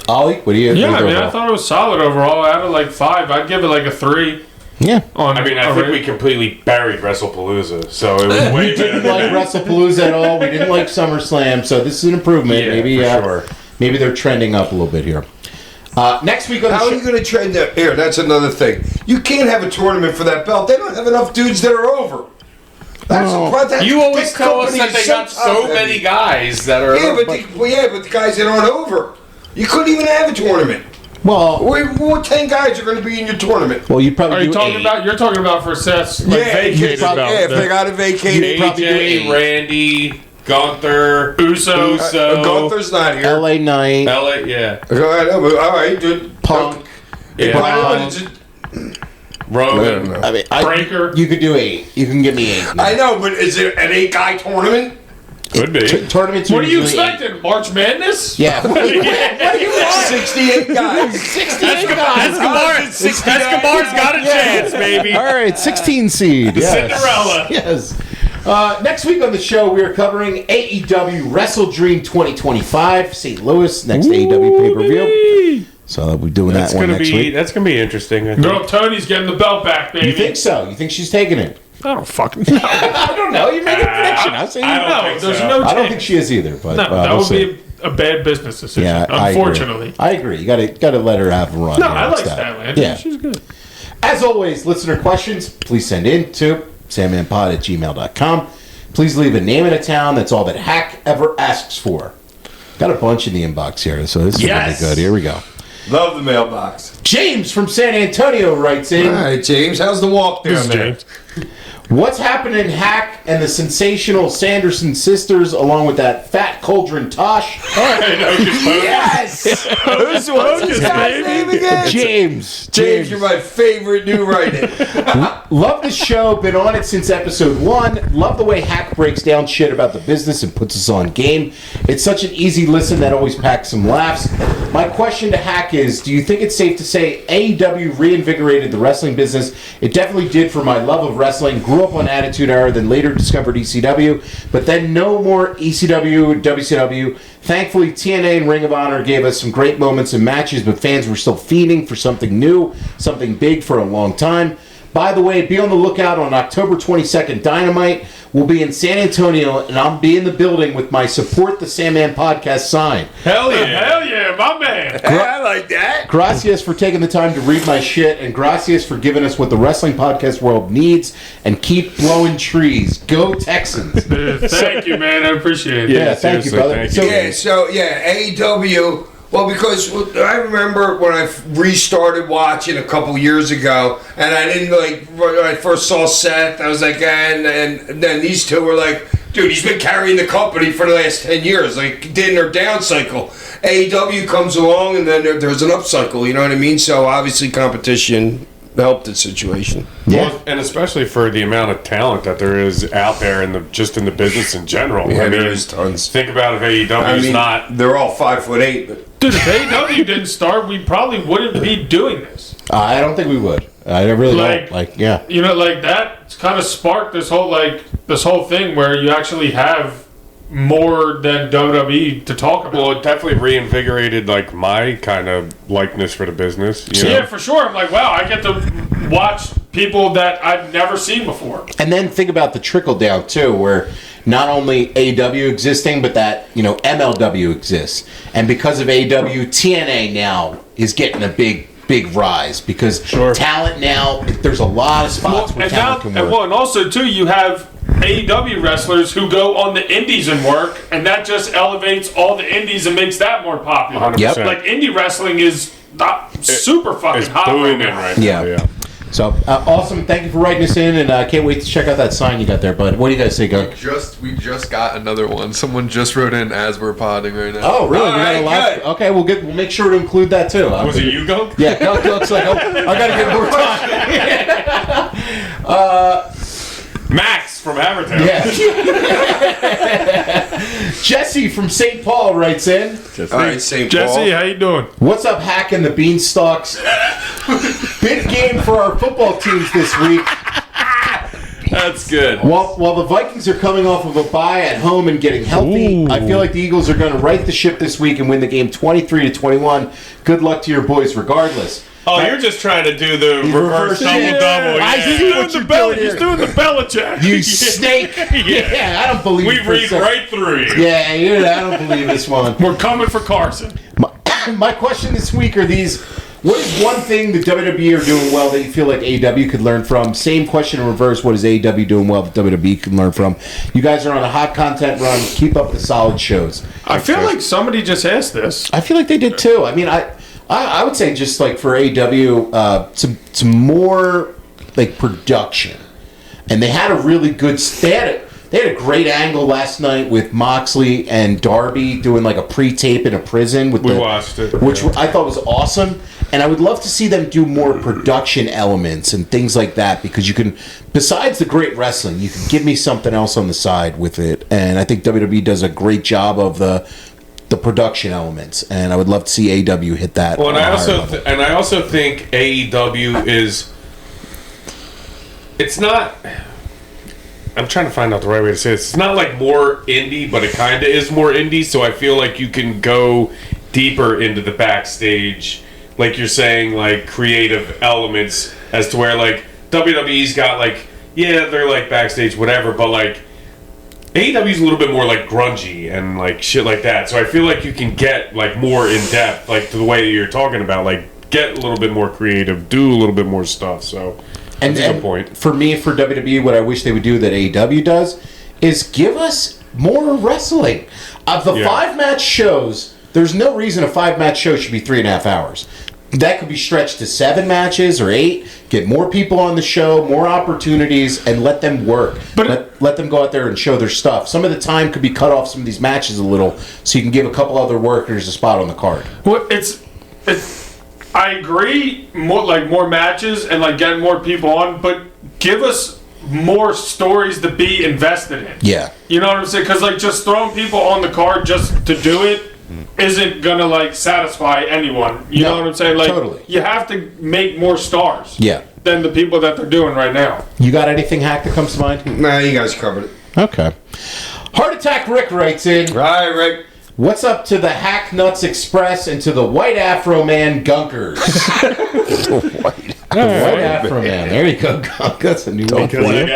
Ollie, what do you? Yeah, what do you I thought it was solid overall. Out of like 5, I'd give it like a 3. Yeah. I think we completely buried WrestlePalooza, so it was way We didn't like WrestlePalooza at all. We didn't like SummerSlam, so this is an improvement. Yeah, maybe, for sure. Maybe they're trending up a little bit here. Next week on the How are you going to trend that? Here, that's another thing. You can't have a tournament for that belt. They don't have enough dudes that are over. You always tell us that they got so many guys that are. Yeah, but the guys that aren't over. You couldn't even have a tournament. Well, what 10 guys are going to be in your tournament? well, you probably Are you do talking 8. about? You're talking about for Seth's like, vacated belt. Yeah, if they got it vacated, probably do AJ, 8. Randy, Gunther, Uso. Gunther's not here. LA Knight, LA, yeah, All right, dude. Punk. yeah. Roman. I mean, Breaker. You could do 8. You can give me 8. I know, but is it an 8-guy tournament? Could be. Tournaments. What are you usually 8. expecting? March Madness? Yeah. What do you want? 68 guys. 68 guys. Escobar's got a chance, baby. All right, 16 seed. Yes. Cinderella. Yes. Next week on the show, we are covering AEW Wrestle Dream 2025, St. Louis, next AEW pay-per-view. So we'll be doing that one next week. That's gonna be interesting. I think. Girl, Tony's getting the belt back, baby. You think so? You think she's taking it? I don't fucking know. I don't know. You made a prediction. I don't think There's so. no chance. I don't think she is either. But No, that we'll would see. be a bad business decision, Yeah, unfortunately. I agree. You got to let her have a run. No, here I like instead. Statlander. Yeah. She's good. As always, listener questions, please send in to sandmanpod@gmail.com. Please leave a name and a town. That's all that Hack ever asks for. Got a bunch in the inbox here, so this is going to be good. Here we go. Love the mailbox. James from San Antonio writes in. All right, James. How's the walk down there? What's happening, Hack and the sensational Sanderson sisters, along with that fat cauldron Tosh? Yes! What's this guy's name again? James, You're my favorite new writer. Love the show. Been on it since episode 1. Love the way Hack breaks down shit about the business and puts us on game. It's such an easy listen that always packs some laughs. My question to Hack is, do you think it's safe to say AEW reinvigorated the wrestling business? It definitely did for my love of wrestling. Grew up on Attitude Era, then later discovered ECW, but then no more ECW, WCW. Thankfully, TNA and Ring of Honor gave us some great moments and matches, but fans were still fiending for something new, something big for a long time. By the way, be on the lookout on October 22nd, Dynamite. We'll be in San Antonio, and I'll be in the building with my Support the Sandman podcast sign. Hell yeah, my man. Hey, I like that. Gracias for taking the time to read my shit, and gracias for giving us what the wrestling podcast world needs, and keep blowing trees. Go Texans. Thank you, man. I appreciate it. Yeah, thank you, brother. Thank you. So, AEW. Well, because I remember when I restarted watching a couple years ago, and I didn't when I first saw Seth, I was like, and then these two were like, dude, he's been carrying the company for the last 10 years, like, in their down cycle. AEW comes along, and then there's an up cycle, you know what I mean? So, obviously, competition helped the situation. Yeah. Well, and especially for the amount of talent that there is out there in the business in general. Yeah, I mean, there is tons. Think about if AEW is not. They're all 5'8", but Dude, if AEW didn't start, we probably wouldn't be doing this. I don't think we would. I really don't. Yeah. You know, that kind of sparked this whole thing where you actually have more than WWE to talk about. Well, it definitely reinvigorated my kind of likeness for the business. You know? Yeah, for sure. I'm like, wow, I get to watch people that I've never seen before. And then think about the trickle down too, where not only AEW existing, but that MLW exists, and because of AEW, TNA now is getting a big rise because talent now. There's a lot of spots where talent can work. And also too, you have AEW wrestlers who go on the indies and work, and that just elevates all the indies and makes that more popular. 100%. Yep. Like indie wrestling is super fucking hot right now. Right now. Yeah. So awesome! Thank you for writing us in, and can't wait to check out that sign you got there, bud. What do you guys say, Gunk? We just got another one. Someone just wrote in as we're podding right now. Oh, really? All We got a right, lot. good. Okay, we'll make sure to include that too. Was it you, Gunk? Yeah, Gunk's like, I gotta get more time. Max from Havertown. Yeah. Jesse from St. Paul writes in. all right, St. Paul. Jesse, how you doing? What's up, Hack and the Beanstalks? Big game for our football teams this week. That's good. While the Vikings are coming off of a bye at home and getting healthy, I feel like the Eagles are going to right the ship this week and win the game 23-21. Good luck to your boys regardless. Oh, you're just trying to do the reverse double-double. I Yeah. see what you're doing here. He's doing the Belichick. You snake. Yeah, I don't believe We it for a read second. right through you. Yeah, I don't believe this one. We're coming for Carson. My question this week are these: what is one thing the WWE are doing well that you feel like AEW could learn from? Same question in reverse: what is AEW doing well that WWE can learn from? You guys are on a hot content run. Keep up the solid shows. I feel like somebody just asked this. I feel like they did too. I mean, I would say just like for AEW, some more like production, and they had a really good. They had a great angle last night with Moxley and Darby doing like a pre-tape in a prison. We watched it. Which I thought was awesome. And I would love to see them do more production elements and things like that, because you can, besides the great wrestling, you can give me something else on the side with it. And I think WWE does a great job of the production elements, and I would love to see AEW hit that. Well, and on a I higher also level. I also think AEW is. It's not. I'm trying to find out the right way to say this. It's not like more indie, but it kind of is more indie. So I feel like you can go deeper into the backstage, like you're saying, like creative elements, as to where like WWE's got like, yeah, they're like backstage, whatever, but like AEW's a little bit more like grungy and like shit like that. So I feel like you can get like more in depth, like to the way that you're talking about, like get a little bit more creative, do a little bit more stuff. So. That's a good point. For me, for WWE, what I wish they would do that AEW does is give us more wrestling. Of the 5-match shows, there's no reason a 5-match show should be 3.5 hours. that could be stretched to 7 matches or 8. Get more people on the show, more opportunities, and let them work. But let them go out there and show their stuff. Some of the time could be cut off some of these matches a little, so you can give a couple other workers a spot on the card. Well, it's. I agree, more matches and like getting more people on, but give us more stories to be invested in. Yeah. You know what I'm saying? Because like just throwing people on the card just to do it isn't gonna like satisfy anyone. You know what I'm saying? Like totally. You have to make more stars. Yeah. Than the people that they're doing right now. You got anything, Hack, that comes to mind? Nah, you guys covered it. Okay. Heart Attack Rick writes in. Right, Rick. What's up to the Hack Nuts Express and to the White Afro Man Gunkers? The White Afro Man. There you go, Gunk. That's a new one for you.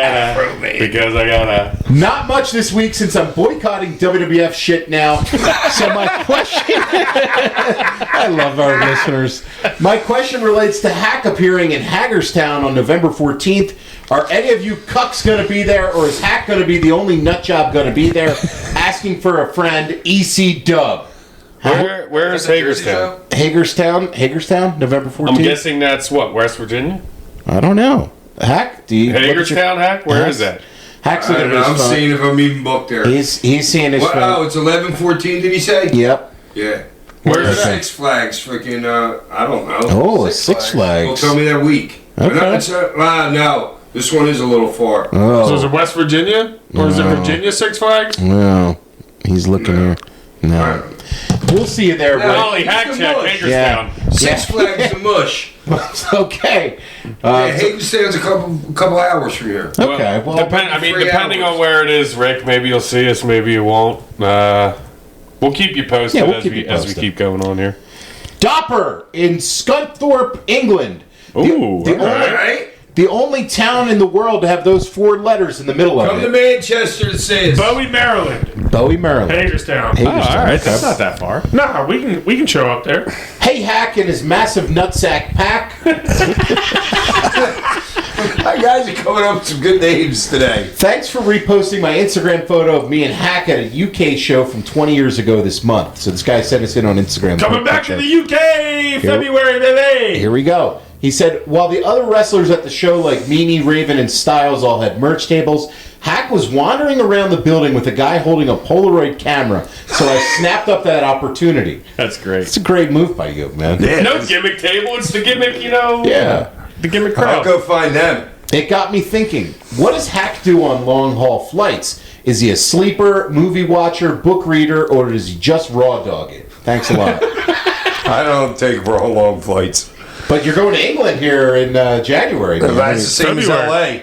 Because I gotta. Not much this week since I'm boycotting WWF shit now. So my question... I love our listeners. My question relates to Hack appearing in Hagerstown on November 14th. Are any of you cucks going to be there, or is Hack going to be the only nut job going to be there? Asking for a friend, EC Dub. Where is Hagerstown? Hagerstown, November 14th. I'm guessing that's what, West Virginia? I don't know. Hack, do you... Hagerstown, Hack? Where is that? Hack's I looking don't at know, his I'm phone. seeing if I'm even booked there. He's seeing his phone. Oh, it's 11/14. Did he say? Yep. Yeah. Where's that? Six Flags? Freaking. I don't know. Oh, Six Flags. Well, tell me that week. Okay. No, this one is a little far. Oh. So is it West Virginia? Or is it Virginia Six Flags? No. He's looking here. No. We'll see you there, No. Rick. Ollie, Hack He's check, the Hagerstown. Six Flags is a mush. Okay. Yeah, Hagerstown's a couple hours from here. Okay. Well, Depending on where it is, Rick, maybe you'll see us, maybe you won't. We'll keep you posted Yeah, we'll as keep we you posted. keep going on here. Dopper in Scunthorpe, England. Ooh, the All only, right. the only town in the world to have those 4 letters in the middle Come of to it. Manchester to see us. Bowie, Maryland. Bowie, Maryland. Hagerstown. Oh, all right, Okay. that's not that far. Nah, we can show up there. Hey, Hack and his massive nutsack pack. My guys are coming up with some good names today. Thanks for reposting my Instagram photo of me and Hack at a UK show from 20 years ago this month. So this guy sent us in on Instagram. Coming back to the UK, February, baby. Here we go. He said, while the other wrestlers at the show like Meanie, Raven, and Styles all had merch tables, Hack was wandering around the building with a guy holding a Polaroid camera. So I snapped up that opportunity. That's great. It's a great move by you, man. No gimmick table, it's the gimmick, Yeah. the gimmick I'll crowd. go find them. It got me thinking, what does Hack do on long-haul flights? Is he a sleeper, movie watcher, book reader, or does he just raw dog it? Thanks a lot. I don't take long flights. But you're going to England here in January. man. That's the same as February. LA.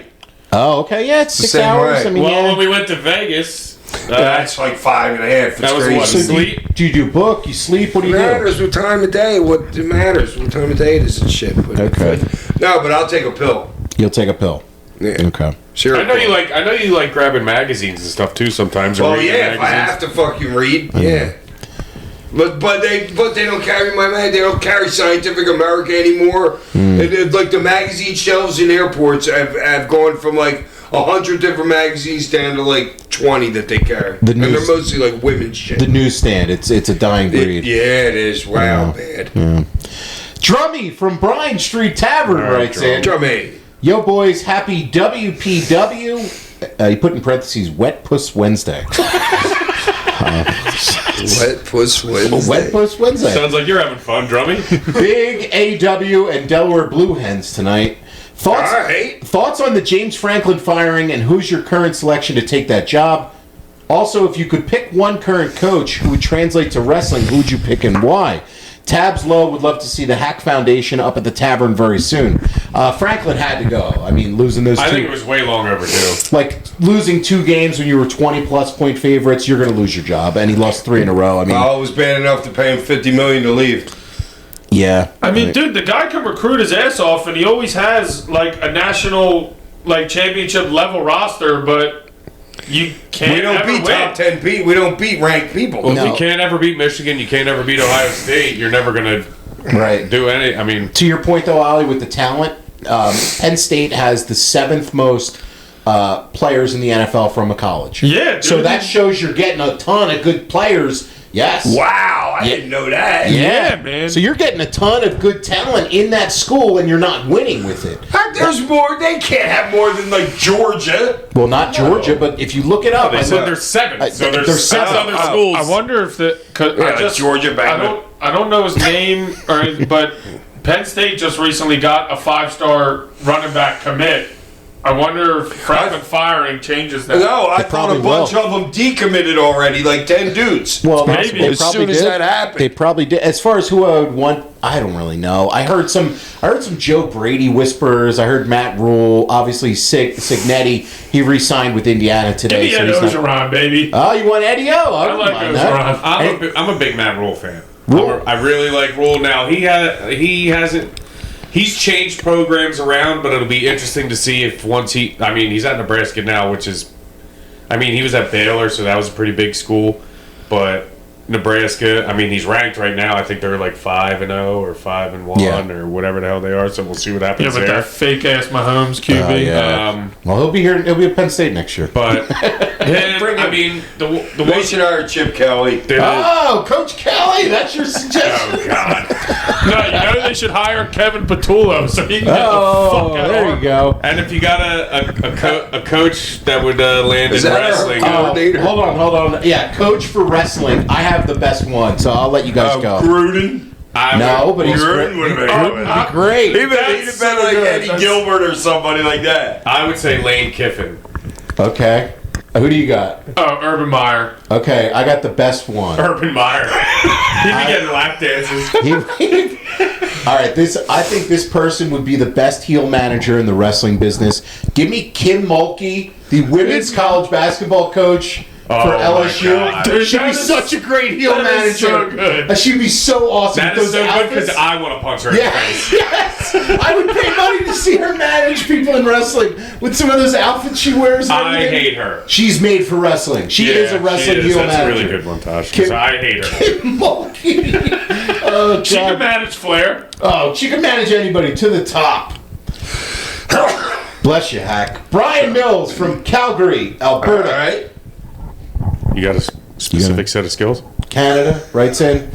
Oh, okay, yeah, it's The 6 same hours. way. I mean, Well, yeah. when we went to Vegas, That's like 5.5. It's that was crazy. what, sleep? Do you do book? You sleep? What do It you do? matters what time of day. What it matters what time of day it is and shit. But Okay. No, but I'll take a pill. You'll take a pill. Yeah. Okay. Sure. I know you like grabbing magazines and stuff too sometimes. or Oh reading yeah, if I magazines. have to fucking read, yeah. But they don't carry my mag. They don't carry Scientific America anymore. Like the magazine shelves in airports have gone from like 100 different magazines down to like 20 that they carry. The and news- they're mostly like women's shit. The newsstand. It's a dying breed. Yeah, it is. Wow, bad. Drummy from Bryan Street Tavern writes in. Drummy. Yo, boys, happy WPW. He put in parentheses, Wet Puss Wednesday. Wet Puss Wednesday. Wet Puss Wednesday. Sounds like you're having fun, Drummy. Big AW and Delaware Blue Hens tonight. Thoughts, All right. thoughts on the James Franklin firing and who's your current selection to take that job? Also, if you could pick one current coach who would translate to wrestling, who would you pick and why? Tabs Low would love to see the Hack Foundation up at the tavern very soon. Franklin had to go. I mean, losing those I two. think it was way long overdue. Like, losing 2 games when you were 20-plus point favorites, you're going to lose your job. And he lost 3 in a row. I mean, Oh, it was bad enough to pay him $50 million to leave. yeah. I mean, dude, the guy can recruit his ass off, and he always has like a national, like championship level roster, but you can't We don't ever beat win. top 10 people. We don't beat ranked people. Well, No. if you can't ever beat Michigan, you can't ever beat Ohio State. You're never gonna Right. do any. I mean, To your point, though, Ollie, with the talent, Penn State has the 7th most players in the NFL from a college. Yeah, dude. So that shows you're getting a ton of good players. Yes. Wow, I didn't know that. Yeah, man. So you're getting a ton of good talent in that school, and you're not winning with it. There's more. They can't have more than like Georgia. Well, not Georgia, but if you look it up, They I said look- there's 7. So there's there's 6 seven. other schools. I wonder if the Georgia, I Bama. don't know his name, but Penn State just recently got a 5-star running back commit. I wonder if Franklin firing changes that. No, I thought probably a bunch will. of them decommitted already, like 10 dudes. Well, Maybe. they As probably soon as did. that happened. They probably did. As far as who I would want, I don't really know. I heard some Joe Brady whispers. I heard Matt Rule. Obviously, Signetti. He re-signed with Indiana today. Give me so an he's not- Ogeron, baby. Oh, you want Eddie O? I like Ogeron. I'm a big Matt Rule fan. Rule? I really like Rule. Now he's changed programs around, but it'll be interesting to see if he's at Nebraska now, which is, he was at Baylor, so that was a pretty big school, but Nebraska, he's ranked right now. I think they're like 5-0 or 5-1 or whatever the hell they are. So we'll see what happens Yeah, but there. that fake ass Mahomes QB. yeah. Well, he'll be here. He'll be at Penn State next year. But the They should hire Chip Kelly. Oh, Coach Kelly, that's your suggestion. Oh God! No, they should hire Kevin Patullo so he can get the Oh, fuck out there of you go. And if you got a coach that would land Is in that our wrestling, coordinator? Hold on. Yeah, coach for wrestling. I have the best one, so I'll let you guys go. Gruden. No, but he's Gruden would have been Gruden good. would be great. He'd have That's been so like good. Eddie That's- Gilbert or somebody like that. I would say Lane Kiffin. Okay. Who do you got? Oh, Urban Meyer. Okay, I got the best one. Urban Meyer. He'd be getting lap dances. All right, I think this person would be the best heel manager in the wrestling business. Give me Kim Mulkey, the women's college basketball coach for Oh, my LSU. God. Dude, She'd be that is- such a great heel that manager. is so good. She'd be so awesome. That with is those so good because outfits. I want to punch her in the face. Yes, I would pay money to see her manage people in wrestling with some of those outfits she wears. and I everything. hate her. She's made for wrestling. She is a wrestling heel That's manager. a really good one, Tosh. Kim- 'cause I hate her. Kim Mulkey. Oh, She God. can manage Flair. Oh, she can manage anybody to the top. Bless you, Hack. Brian Mills from Calgary, Alberta, All right. You got a specific set of skills? Canada, writes in.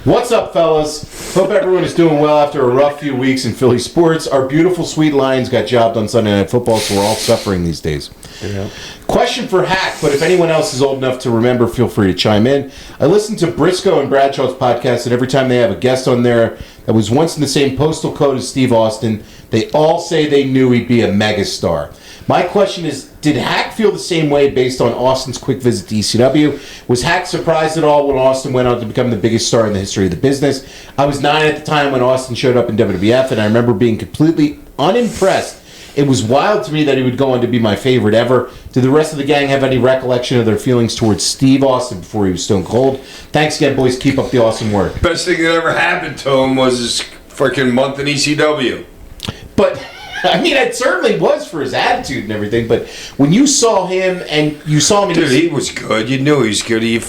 What's up, fellas? Hope everyone is doing well after a rough few weeks in Philly sports. Our beautiful Sweet Lions got jobbed on Sunday Night Football, so we're all suffering these days. Yeah. Question for Hack, but if anyone else is old enough to remember, feel free to chime in. I listen to Briscoe and Bradshaw's podcast, and every time they have a guest on there that was once in the same postal code as Steve Austin, they all say they knew he'd be a megastar. My question is, did Hack feel the same way based on Austin's quick visit to ECW? Was Hack surprised at all when Austin went on to become the biggest star in the history of the business? I was 9 at the time when Austin showed up in WWF, and I remember being completely unimpressed. It was wild to me that he would go on to be my favorite ever. Did the rest of the gang have any recollection of their feelings towards Steve Austin before he was stone cold? Thanks again, boys. Keep up the awesome work. Best thing that ever happened to him was his freaking month in ECW. But it certainly was for his attitude and everything. But when you saw him and you saw him, in Dude, he was good. You knew he was good. You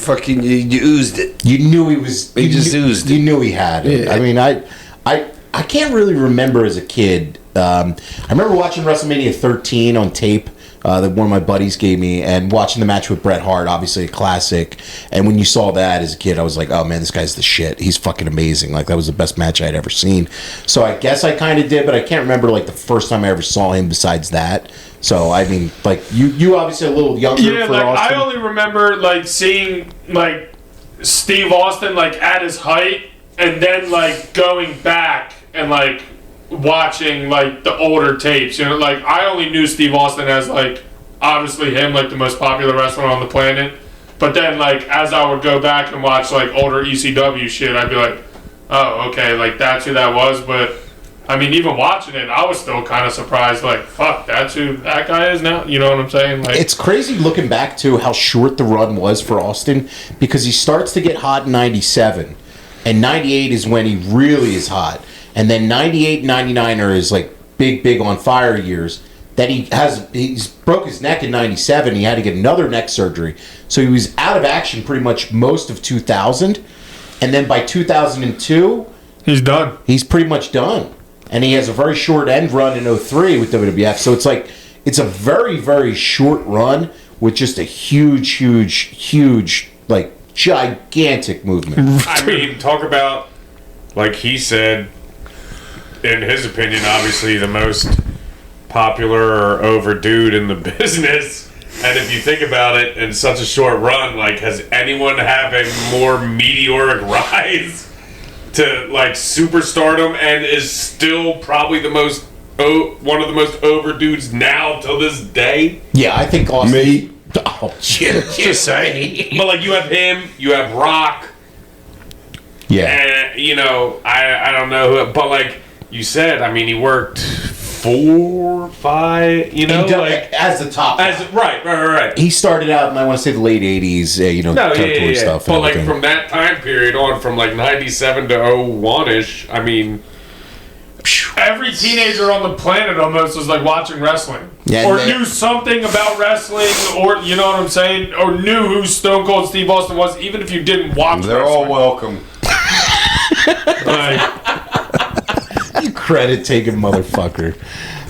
oozed it. you knew he was. He you just knew, oozed You it. knew he had it. Yeah. I can't really remember as a kid. I remember watching WrestleMania 13 on tape. That one of my buddies gave me, and watching the match with Bret Hart, obviously a classic. And when you saw that as a kid, I was like, oh man, this guy's the shit. He's fucking amazing. Like, that was the best match I'd ever seen. So I guess I kind of did, but I can't remember like the first time I ever saw him besides that. So I mean, like, you obviously a little younger Yeah, for like Austin. I only remember like seeing like Steve Austin like at his height, and then like going back and like watching like the older tapes. You know, like I only knew Steve Austin as like obviously him, like the most popular wrestler on the planet. But then like as I would go back and watch like older ECW shit, I'd be like, oh, okay, like that's who that was. But I mean, even watching it, I was still kind of surprised. Like, fuck, that's who that guy is now. You know what I'm saying? Like, It's crazy looking back to how short the run was for Austin, because he starts to get hot in 97, and 98 is when he really is hot. And then 98 and 99 are his like big on fire years. That he's broke his neck in 97. He had to get another neck surgery. So he was out of action pretty much most of 2000. And then by 2002, he's done. he's pretty much done. And he has a very short end run in 03 with WWF. So it's like, it's a very, very short run with just a huge, like, gigantic movement. I mean, talk about, like he said, in his opinion, obviously the most popular or over dude in the business. And if you think about it, in such a short run, like, has anyone have a more meteoric rise to like superstardom and is still probably the most one of the most over dudes now till this day? Yeah, I think Austin. Me? Oh, just saying. But like, you have him, you have Rock, Yeah. and you know, I don't know who, but like you said, I mean, he worked 4, 5, you know, like as the top. as right. He started out in, I want to say, the late 80s, No, cartoon stuff. But and like everything. from that time period on, from like 97 to 01-ish, I mean, Every teenager on the planet almost was like watching wrestling, Yeah, or and they- knew something about wrestling, or you know what I'm saying, or knew who Stone Cold Steve Austin was, even if you didn't watch. They're wrestling. all welcome. Like, You credit taking motherfucker.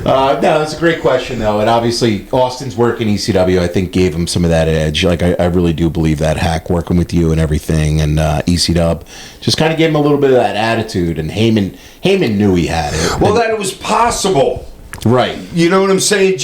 No, that's a great question, though. And obviously, Austin's work in ECW, I think, gave him some of that edge. Like, I really do believe that Hack working with you and everything, and ECW just kind of gave him a little bit of that attitude. And Heyman knew he had it. Well, that it was possible. Right. You know what I'm saying?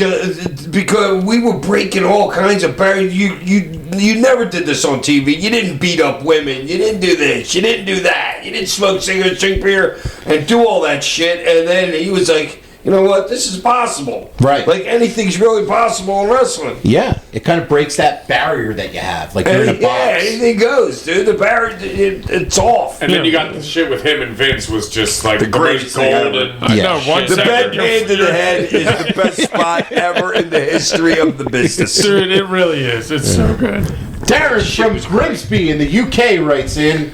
Because we were breaking all kinds of barriers. You never did this on TV. You didn't beat up women. You didn't do this. You didn't do that. You didn't smoke cigarettes, drink beer, and do all that shit. And then he was like, you know what? This is possible. Right. Like anything's really possible in wrestling. Yeah. It kind of breaks that barrier that you have. Like, you're in a And, yeah, box. anything goes, dude. The barrier, it's off. and then you got the shit with him and Vince was just like the greatest most thing ever. golden. Yeah. no, one The second, backhand to the head is the best spot ever in the history of the business. dude, it really is. It's so good. Darren from Grimsby in the UK writes in,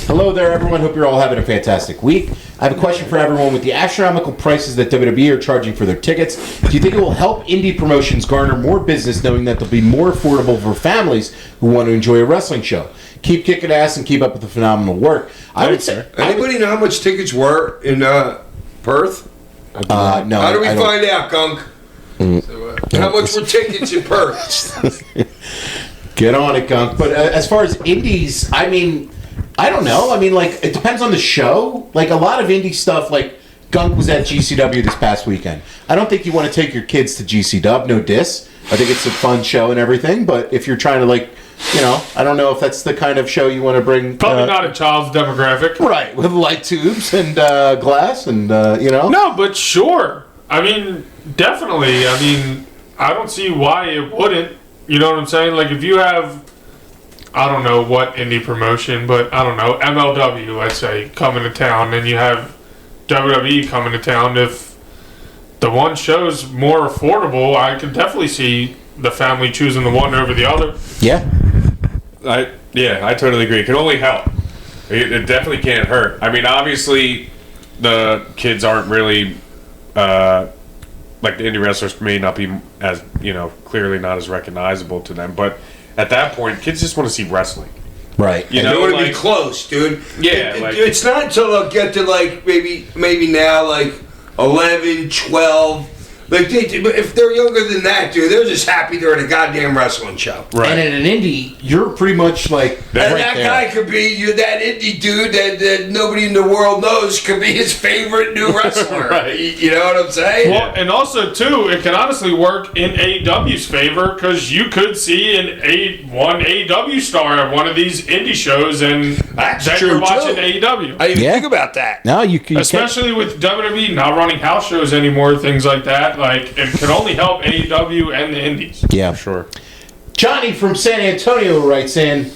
hello there, everyone. Hope you're all having a fantastic week. I have a question for everyone. With the astronomical prices that WWE are charging for their tickets, do you think it will help indie promotions garner more business knowing that they'll be more affordable for families who want to enjoy a wrestling show? Keep kicking ass and keep up with the phenomenal work. I would say... Anybody know how much tickets were in Perth? No. How do we I don't- find out, Gunk? How much were tickets in Perth? Get on it, Gunk. But as far as indies, I mean, I don't know. I mean, like, it depends on the show. Like, a lot of indie stuff, like, Gunk was at GCW this past weekend. I don't think you want to take your kids to GCW, no diss. I think it's a fun show and everything, but if you're trying to, like, you know, I don't know if that's the kind of show you want to bring. Probably not a child's demographic. Right, with light tubes and glass and, you know. No, but sure. I mean, definitely. I mean, I don't see why it wouldn't. You know what I'm saying? Like, if you have, I don't know what indie promotion, but I don't know, MLW, let's say, coming to town, and you have WWE coming to town, if the one show's more affordable, I could definitely see the family choosing the one over the other. Yeah. I totally agree. It can only help. It definitely can't hurt. I mean, obviously, the kids aren't really like the indie wrestlers may not be as, you know, clearly not as recognizable to them, but at that point, kids just want to see wrestling. Right. You They know, want to be like, close, dude. Yeah, like- it's not until they'll get to like maybe now like 11, 12. Like if they're younger than that, dude, they're just happy they're at a goddamn wrestling show. right. And in an indie, you're pretty much like And right that there. guy could be that indie dude that nobody in the world knows could be his favorite new wrestler. Right. You know what I'm saying? Well, and also, too, it can honestly work in AEW's favor, because you could see one AEW star at one of these indie shows, and That's then true, you're watching too. AEW. I didn't Yeah. think about that. No, you can. Especially with WWE not running house shows anymore, things like that. Like, it can only help AEW and the indies. Yeah. Sure. Johnny from San Antonio writes in,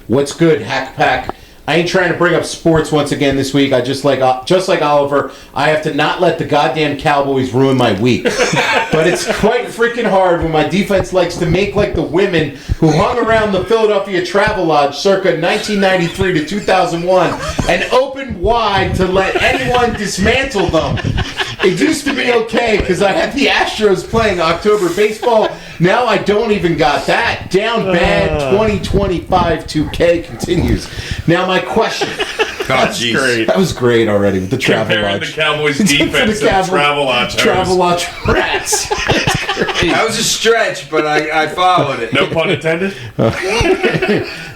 "What's good, Hack Pack? I ain't trying to bring up sports once again this week. I just like Oliver, I have to not let the goddamn Cowboys ruin my week. But it's quite freaking hard when my defense likes to make like the women who hung around the Philadelphia Travelodge circa 1993 to 2001 and opened wide to let anyone dismantle them. It used to be okay because I had the Astros playing October baseball. Now I don't even got that. Down bad 2025 2K continues. Now my question, jeez. Great. That was great already with the travel Comparing lodge. the Cowboys For the defense to the Travelodge. Travelodge rats. That was a stretch, but I followed it. No pun intended.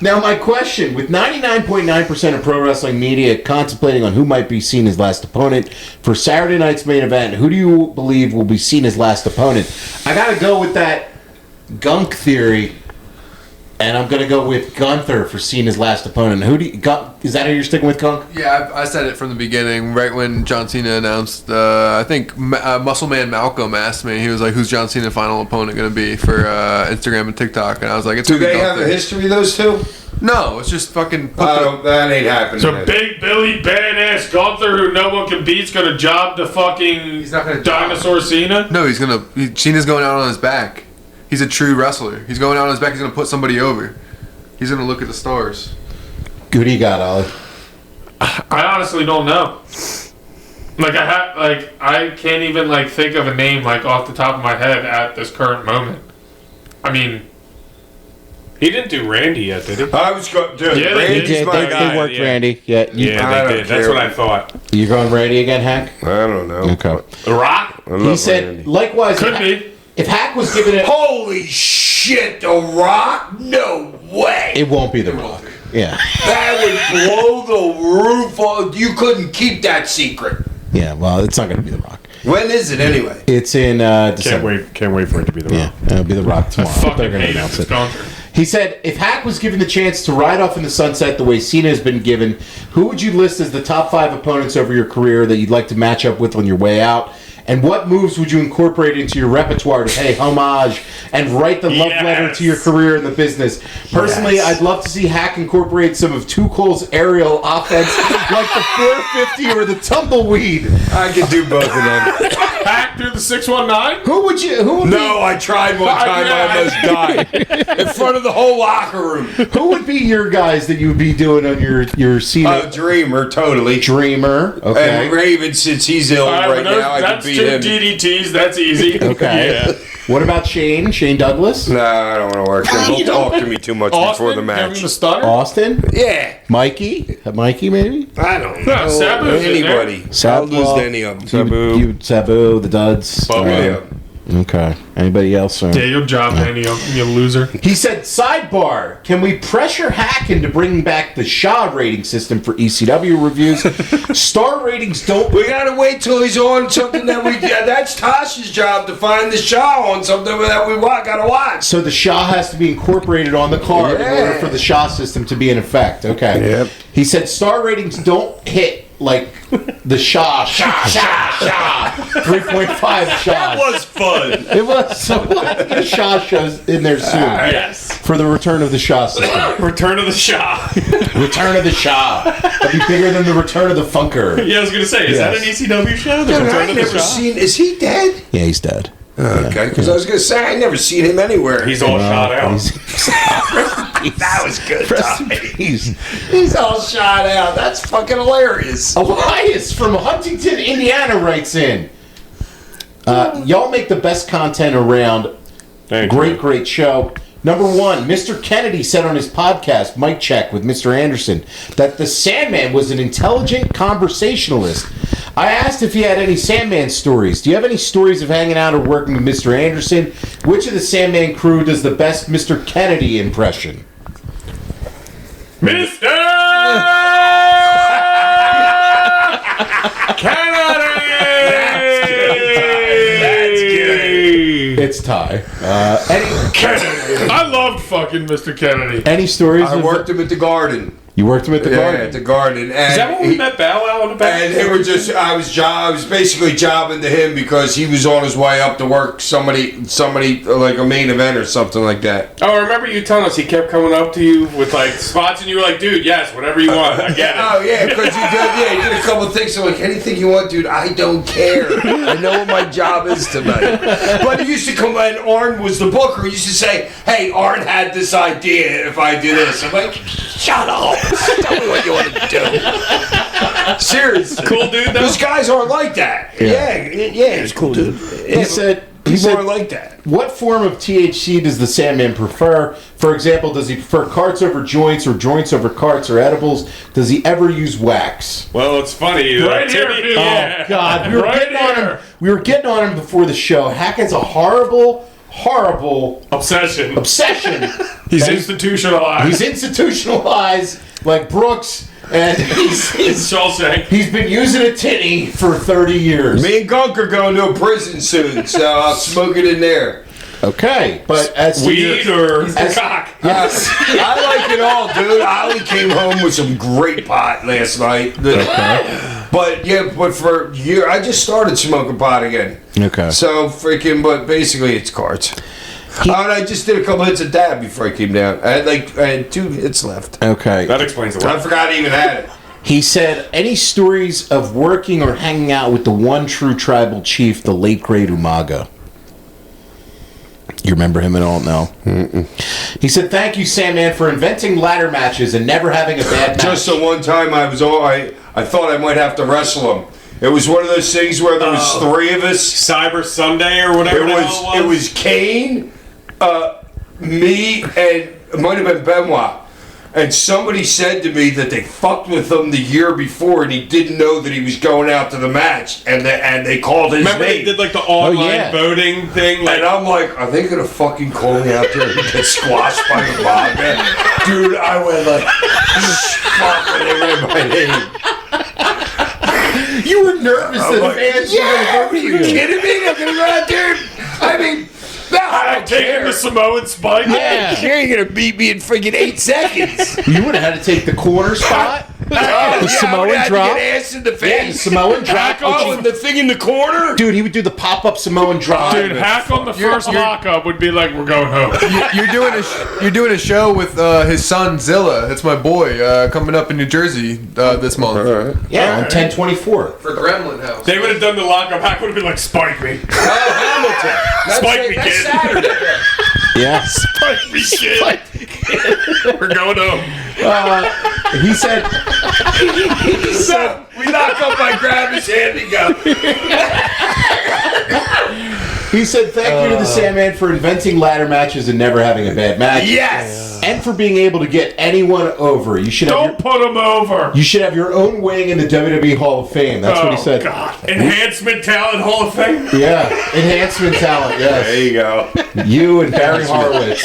Now, my question: with 99.9% of pro wrestling media contemplating on who might be seen as last opponent for Saturday night's main event, who do you believe will be seen as last opponent? I gotta go with that gunk theory. And I'm going to go with Gunther for seeing his last opponent. Is that who you're sticking with, Gunk? Yeah, I said it from the beginning, right when John Cena announced. I think Muscle Man Malcolm asked me. He was like, "Who's John Cena's final opponent going to be for Instagram and TikTok?" And I was like, "It's Do gonna be they have a Gunther." history, those two? No, it's just fucking. That ain't happening. So Big Billy badass Gunther, who no one can beat, is gonna job the fucking He's not gonna job. dinosaur Cena. No, Cena's going out on his back. He's a true wrestler. He's going out on his back. He's gonna put somebody over. He's gonna look at the stars. Who do you got, Ollie? I honestly don't know. I can't even think of a name off the top of my head at this current moment. I mean, He didn't do Randy yet, did he? I was going to. Yeah, they Randy's did. my guy. They worked yeah. Randy. Yeah, I Yeah, they don't did. That's care. what I thought. You're going Randy again, Hack? I don't know. Okay. The Rock? I He love said, Randy. likewise, could be. if Hack was given it, Holy shit, The Rock? No way. it won't be The Rock. Yeah. That would blow the roof off. You couldn't keep that secret. Yeah, well, it's not going to be The Rock. When is it anyway? It's in December. Can't wait for it to be The Rock. Yeah, it'll be The Rock tomorrow. Fucking They're going to hate announce it. it. Gunther. He said, if Hack was given the chance to ride off in the sunset the way Cena has been given, who would you list as the top 5 opponents over your career that you'd like to match up with on your way out? And what moves would you incorporate into your repertoire to pay homage and write the love letter to your career in the business? Personally, I'd love to see Hack incorporate some of Tuchel's aerial offense like the 450 or the tumbleweed. I could do both of them. Hack through the 619? Who would No, I tried one time. I almost died in front of the whole locker room. who would be your guys that you would be doing on your Cena? Dreamer, totally. Dreamer. Okay. And Raven, since he's ill right now, I could that's beat 2 him. DDTs. That's easy. Okay. Yeah. What about Shane Douglas? No, I don't want to work him. He'll talk to me too much before the Austin, give him match. the stunner. Austin? Yeah, Mikey maybe? I don't No, know. Sabu's in there. Anybody. I'll lose to any of them. Sabu, the Duds. Yeah. Okay. Anybody else? Yeah, you'll job any of them, you loser. He said, sidebar, can we pressure Hack into bringing back the Shaw rating system for ECW reviews? Star ratings don't... We gotta wait till he's on something that we. Yeah, that's Tasha's job to find the Shaw on something that we gotta watch. So the Shaw has to be incorporated on the card in order for the Shaw system to be in effect. Okay. Yep. He said star ratings don't hit like the Shaw 3.5 Shaw. That was fun. It was. So we'll have to get a Shaw shows in there soon. Yes. For the return of the Shaw system. Return of the Shaw. Return of the Shaw. That'd be bigger than the return of the Funker. Yeah, I was going to say, is that an ECW show? The Dude, Return I of the never Shaw? seen. Is he dead? Yeah, he's dead. Okay, because I was gonna say I never seen him anywhere. He's all shot out. That was good. He's all shot out. That's fucking hilarious. Elias from Huntington, Indiana writes in. Y'all make the best content around. Thank you. Great show. Number 1, Mr. Kennedy said on his podcast, Mic Check with Mr. Anderson, that the Sandman was an intelligent conversationalist. I asked if he had any Sandman stories. Do you have any stories of hanging out or working with Mr. Anderson? Which of the Sandman crew does the best Mr. Kennedy impression? Mr. Kennedy! That's good. It's Ty. I loved fucking Mr. Kennedy. Any stories? I worked him at the Garden. You worked him at the Yeah, garden? at the Garden. And Is that when we met Bow Wow in the back? And it was just I was basically jobbing to him because he was on his way up to work somebody like a main event or something like that. Oh, I remember you telling us he kept coming up to you with like spots, and you were like, "Dude, yes, whatever you want, I get it." Oh yeah, because he did a couple of things. So like anything you want, dude. I don't care. I know what my job is tonight. But he used to come in. Arn was the booker. He used to say, "Hey, Arn had this idea. If I do this," I'm like, "Shut up! Tell me what you want to do." Seriously, Cool dude, though. Those guys aren't like that. Yeah, he's cool dude. He said, People said- are like that. What form of THC does the Sandman prefer? For example, does he prefer carts over joints or joints over carts or edibles? Does he ever use wax? Well, it's funny. Right here, Timmy- dude. Oh God, we were Right getting on him. here. We were getting on him before the show. Hackett's a horrible Obsession. obsession. He's institutionalized. He's institutionalized like Brooks, and It's Shawshank. he's been using a titty for 30 years. Me and Gunk are going to a prison soon, so I'll smoke it in there. Okay, but as to Weed your- or as- cock? Yes. I like it all, dude. Ollie came home with some great pot last night. But for a year, I just started smoking pot again. Okay. So but basically it's cards. And I just did a couple hits of dab before I came down. I had 2 hits left. Okay. That explains the I word. forgot I even had it. He said, any stories of working or hanging out with the one true tribal chief, the late great Umaga? You remember him at all? No. He said, thank you, Sandman, for inventing ladder matches and never having a bad match. Just the one time I thought I might have to wrestle him. It was one of those things where there was 3 of us. Cyber Sunday or whatever It was Kane, me, and it might have been Benoit. And somebody said to me that they fucked with him the year before, and he didn't know that he was going out to the match, and they called his Remember they name. did like the online yeah. voting thing? Like, And I'm like, are they gonna fucking call me out there and get squashed by the vodka? Dude, I went like, fuck when they read my name. You were nervous that the like, fans yeah, were going to are vote for you you. kidding me? I'm gonna go out there. I mean, no, I don't Taking care. the Samoan spike. Yeah. You ain't gonna beat me in freaking 8 seconds. You would have had to take the corner spot. The Samoan I drop. To get ass in the Yeah, the face. Samoan drop. Oh, and the thing in the corner. Dude, he would do the pop-up Samoan drop. Dude, Hack on the first lockup would be like, we're going home. You're doing a show with his son Zilla. That's my boy coming up in New Jersey this month Yeah, on 10/24. for Gremlin House. they would have done the lockup. Hack would have been like, spike me. Hamilton. Spike me, That's kid. Saturday. Yeah. Spike me, kid. We're going home. He said, So we knock up, I grab his hand and go. thank you to the Sandman for inventing ladder matches and never having a bad match. Yes. And for being able to get anyone over. You should have Don't put him over. you should have your own wing in the WWE Hall of Fame. That's what he said. God. Enhancement Talent Hall of Fame. Yeah. Enhancement talent, There yes. you go. You and Barry Horowitz.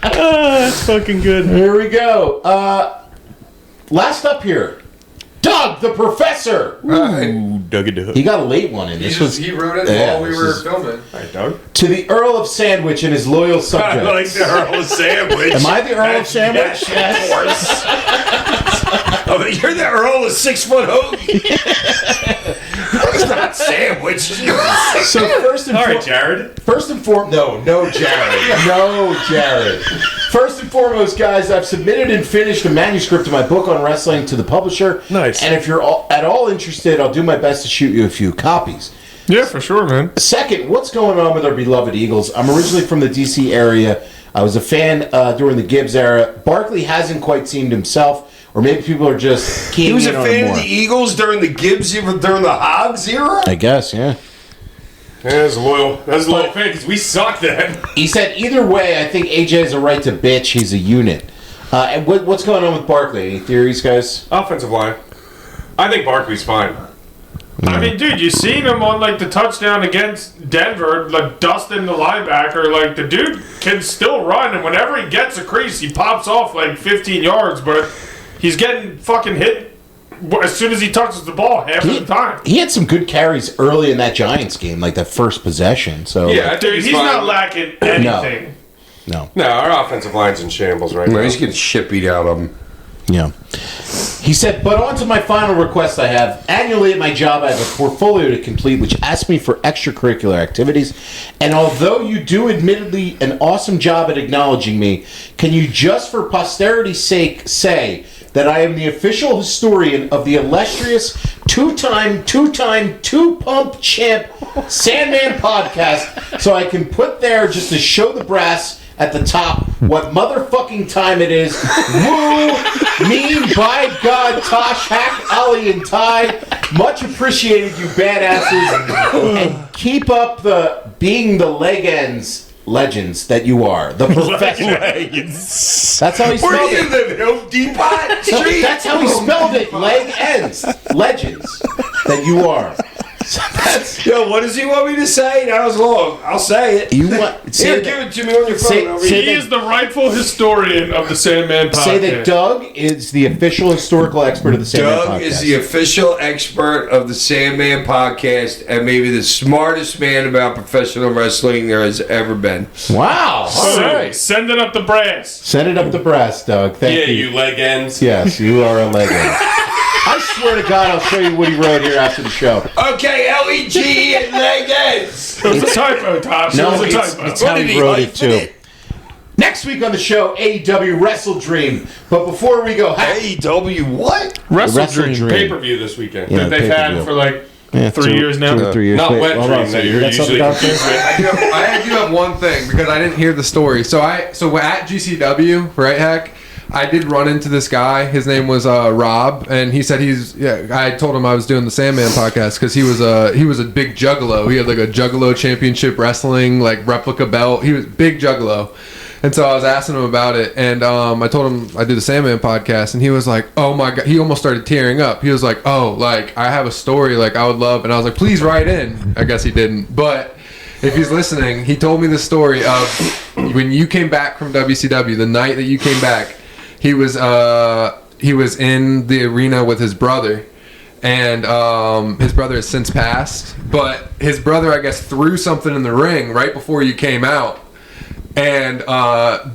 That's fucking good. Here we go. Last up here. Doug the Professor. He got a late one in. This was He wrote it Yeah, while we this were is- filming. Hey, Doug. to the Earl of Sandwich and his loyal I subjects. like the Earl of Sandwich. Am I the Earl of Sandwich? Yes, of course. Oh, but you're the Earl of 6 foot hoagie. It's not sandwich. So first and All right, foremost, Jared. no, Jared, no, Jared. First and foremost, guys, I've submitted and finished a manuscript of my book on wrestling to the publisher. Nice. And if you're at all interested, I'll do my best to shoot you a few copies. Yeah, for sure, man. Second, what's going on with our beloved Eagles? I'm originally from the D.C. area. I was a fan during the Gibbs era. Barkley hasn't quite seemed himself, or maybe people are just keying He was a in on him fan more. of the Eagles during the Gibbs era, during the Hobbs era? I guess, yeah. Yeah, that's loyal. That's a loyal fan because we sucked then. He said, either way, I think AJ has a right to bitch. He's a unit. And what's going on with Barkley? Any theories, guys? Offensive line. I think Barkley's fine. I mean, dude, you seen him on like the touchdown against Denver, like dusting the linebacker. Like the dude can still run, and whenever he gets a crease, he pops off like 15 yards. But he's getting fucking hit as soon as he touches the ball half of the time. He had some good carries early in that Giants game, like that first possession. So Yeah, I think Dude, he's fine. not lacking anything. no. No, our offensive line's in shambles right No, now. he's getting shit beat out of him. Yeah. He said, but on to my final request I have. Annually at my job, I have a portfolio to complete which asks me for extracurricular activities. And although you do admittedly an awesome job at acknowledging me, can you just for posterity's sake say that I am the official historian of the illustrious two-time, two-pump champ Sandman podcast so I can put there just to show the brass at the top what motherfucking time it is. Woo! Me, by God, Tosh, Hack, Ali, and Ty. Much appreciated, you badasses. And keep up being the legends that you are. The professor. That's how he spelled Where do you it. live in Home Depot So Street? that's how he spelled it. Legends that you are. So that's Yo, what does he want me to say? That was long. I'll say it. you want. Here, give it to me on your phone. I'll read He it. is the rightful historian of the Sandman podcast. Say that Doug is the official historical expert of the Sandman Doug podcast. is the official expert of the Sandman podcast and maybe the smartest man about professional wrestling there has ever been. Wow. All right. Send it up the brass. Send it up the brass, Doug. Thank Yeah, you. you leg ends. Yes, you are a legend. I swear to God, I'll show you what he wrote here after the show. Okay, L-E-G and leggings. It was a typo, Tosh. No, it was a it's typo. how did he he wrote it hyphen too. it? Next week on the show, AEW Wrestle Dream. But before we go, AEW what? Wrestle Dream. Pay-per-view this weekend. Yeah. That they've had pay-per-view. for like Yeah, 3 years now. 2 or 3 years. Not Wait, wet hold on a dream that second. you're You got something usually down there? confused with. I do have one thing because I didn't hear the story. So at GCW, right, Heck, I did run into this guy. His name was Rob, and he said I told him I was doing the Sandman podcast because he was a big juggalo. He had like a juggalo championship wrestling like replica belt. He was big juggalo. And so I was asking him about it, and I told him I do the Sandman podcast, and he was like, "Oh my god!" He almost started tearing up. He was like, "Oh, like I have a story, like I would love," and I was like, "Please write in." I guess he didn't, but if he's listening, he told me the story of when you came back from WCW, the night that you came back. He was in the arena with his brother, and his brother has since passed. But his brother, I guess, threw something in the ring right before you came out, and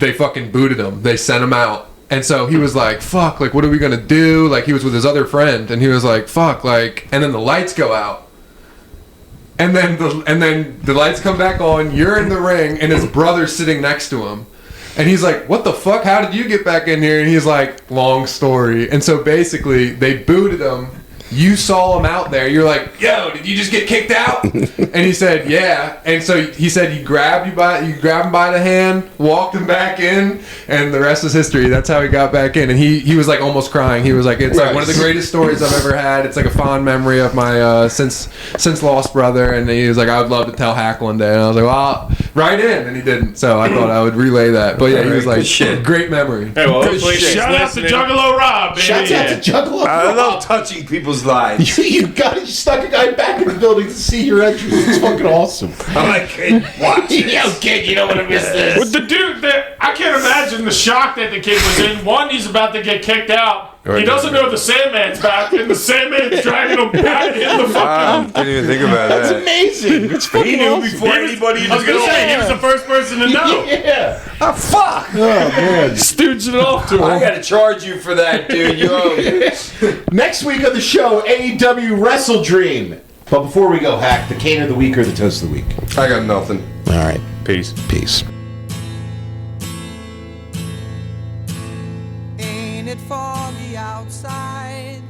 they fucking booted him. They sent him out, and so he was like, "Fuck! Like, what are we gonna do?" Like, he was with his other friend, and he was like, "Fuck!" Like, and then the lights go out. And then the lights come back on. You're in the ring, and his brother's sitting next to him. And he's like, "What the fuck? How did you get back in here?" And he's like, "Long story." And so basically, they booted him. You saw him out there. You're like, "Yo, did you just get kicked out?" And he said, "Yeah." And so he said you grabbed him by the hand, walked him back in, and the rest is history. That's how he got back in. And he was like almost crying. He was like, "It's like one of the greatest stories I've ever had. It's like a fond memory of my since lost brother." And he was like, "I would love to tell Hack one day." And I was like, "Well, write in," and he didn't. So I thought I would relay that. But yeah, he was like, Good shit. "Great memory." Hey, well, Good hopefully shit. she's Shout out to listening. Juggalo Rob, baby. Shouts out to Juggalo. I love touching people's lives. You stuck a guy back in the building to see your entrance. It's fucking awesome. I'm like, kid, watch it. Yo, kid, you don't want to miss this. With the dude, I can't imagine the shock that the kid was in. One, he's about to get kicked out. He doesn't know the Sandman's back, and the Sandman's dragging him back in the fucking... Didn't even think about That's that. amazing. It's He fucking knew awesome. before anybody I was going to say, he was the first person to know. Yeah. Oh, fuck. Oh, man. Stooging it off to I him. gotta charge you for that, dude. You owe me. Next week on the show, AEW Wrestle Dream. But before we go, Hack, the cane of the week or the toast of the week? I got nothing. All right. Peace. Peace. Ain't it foggy outside?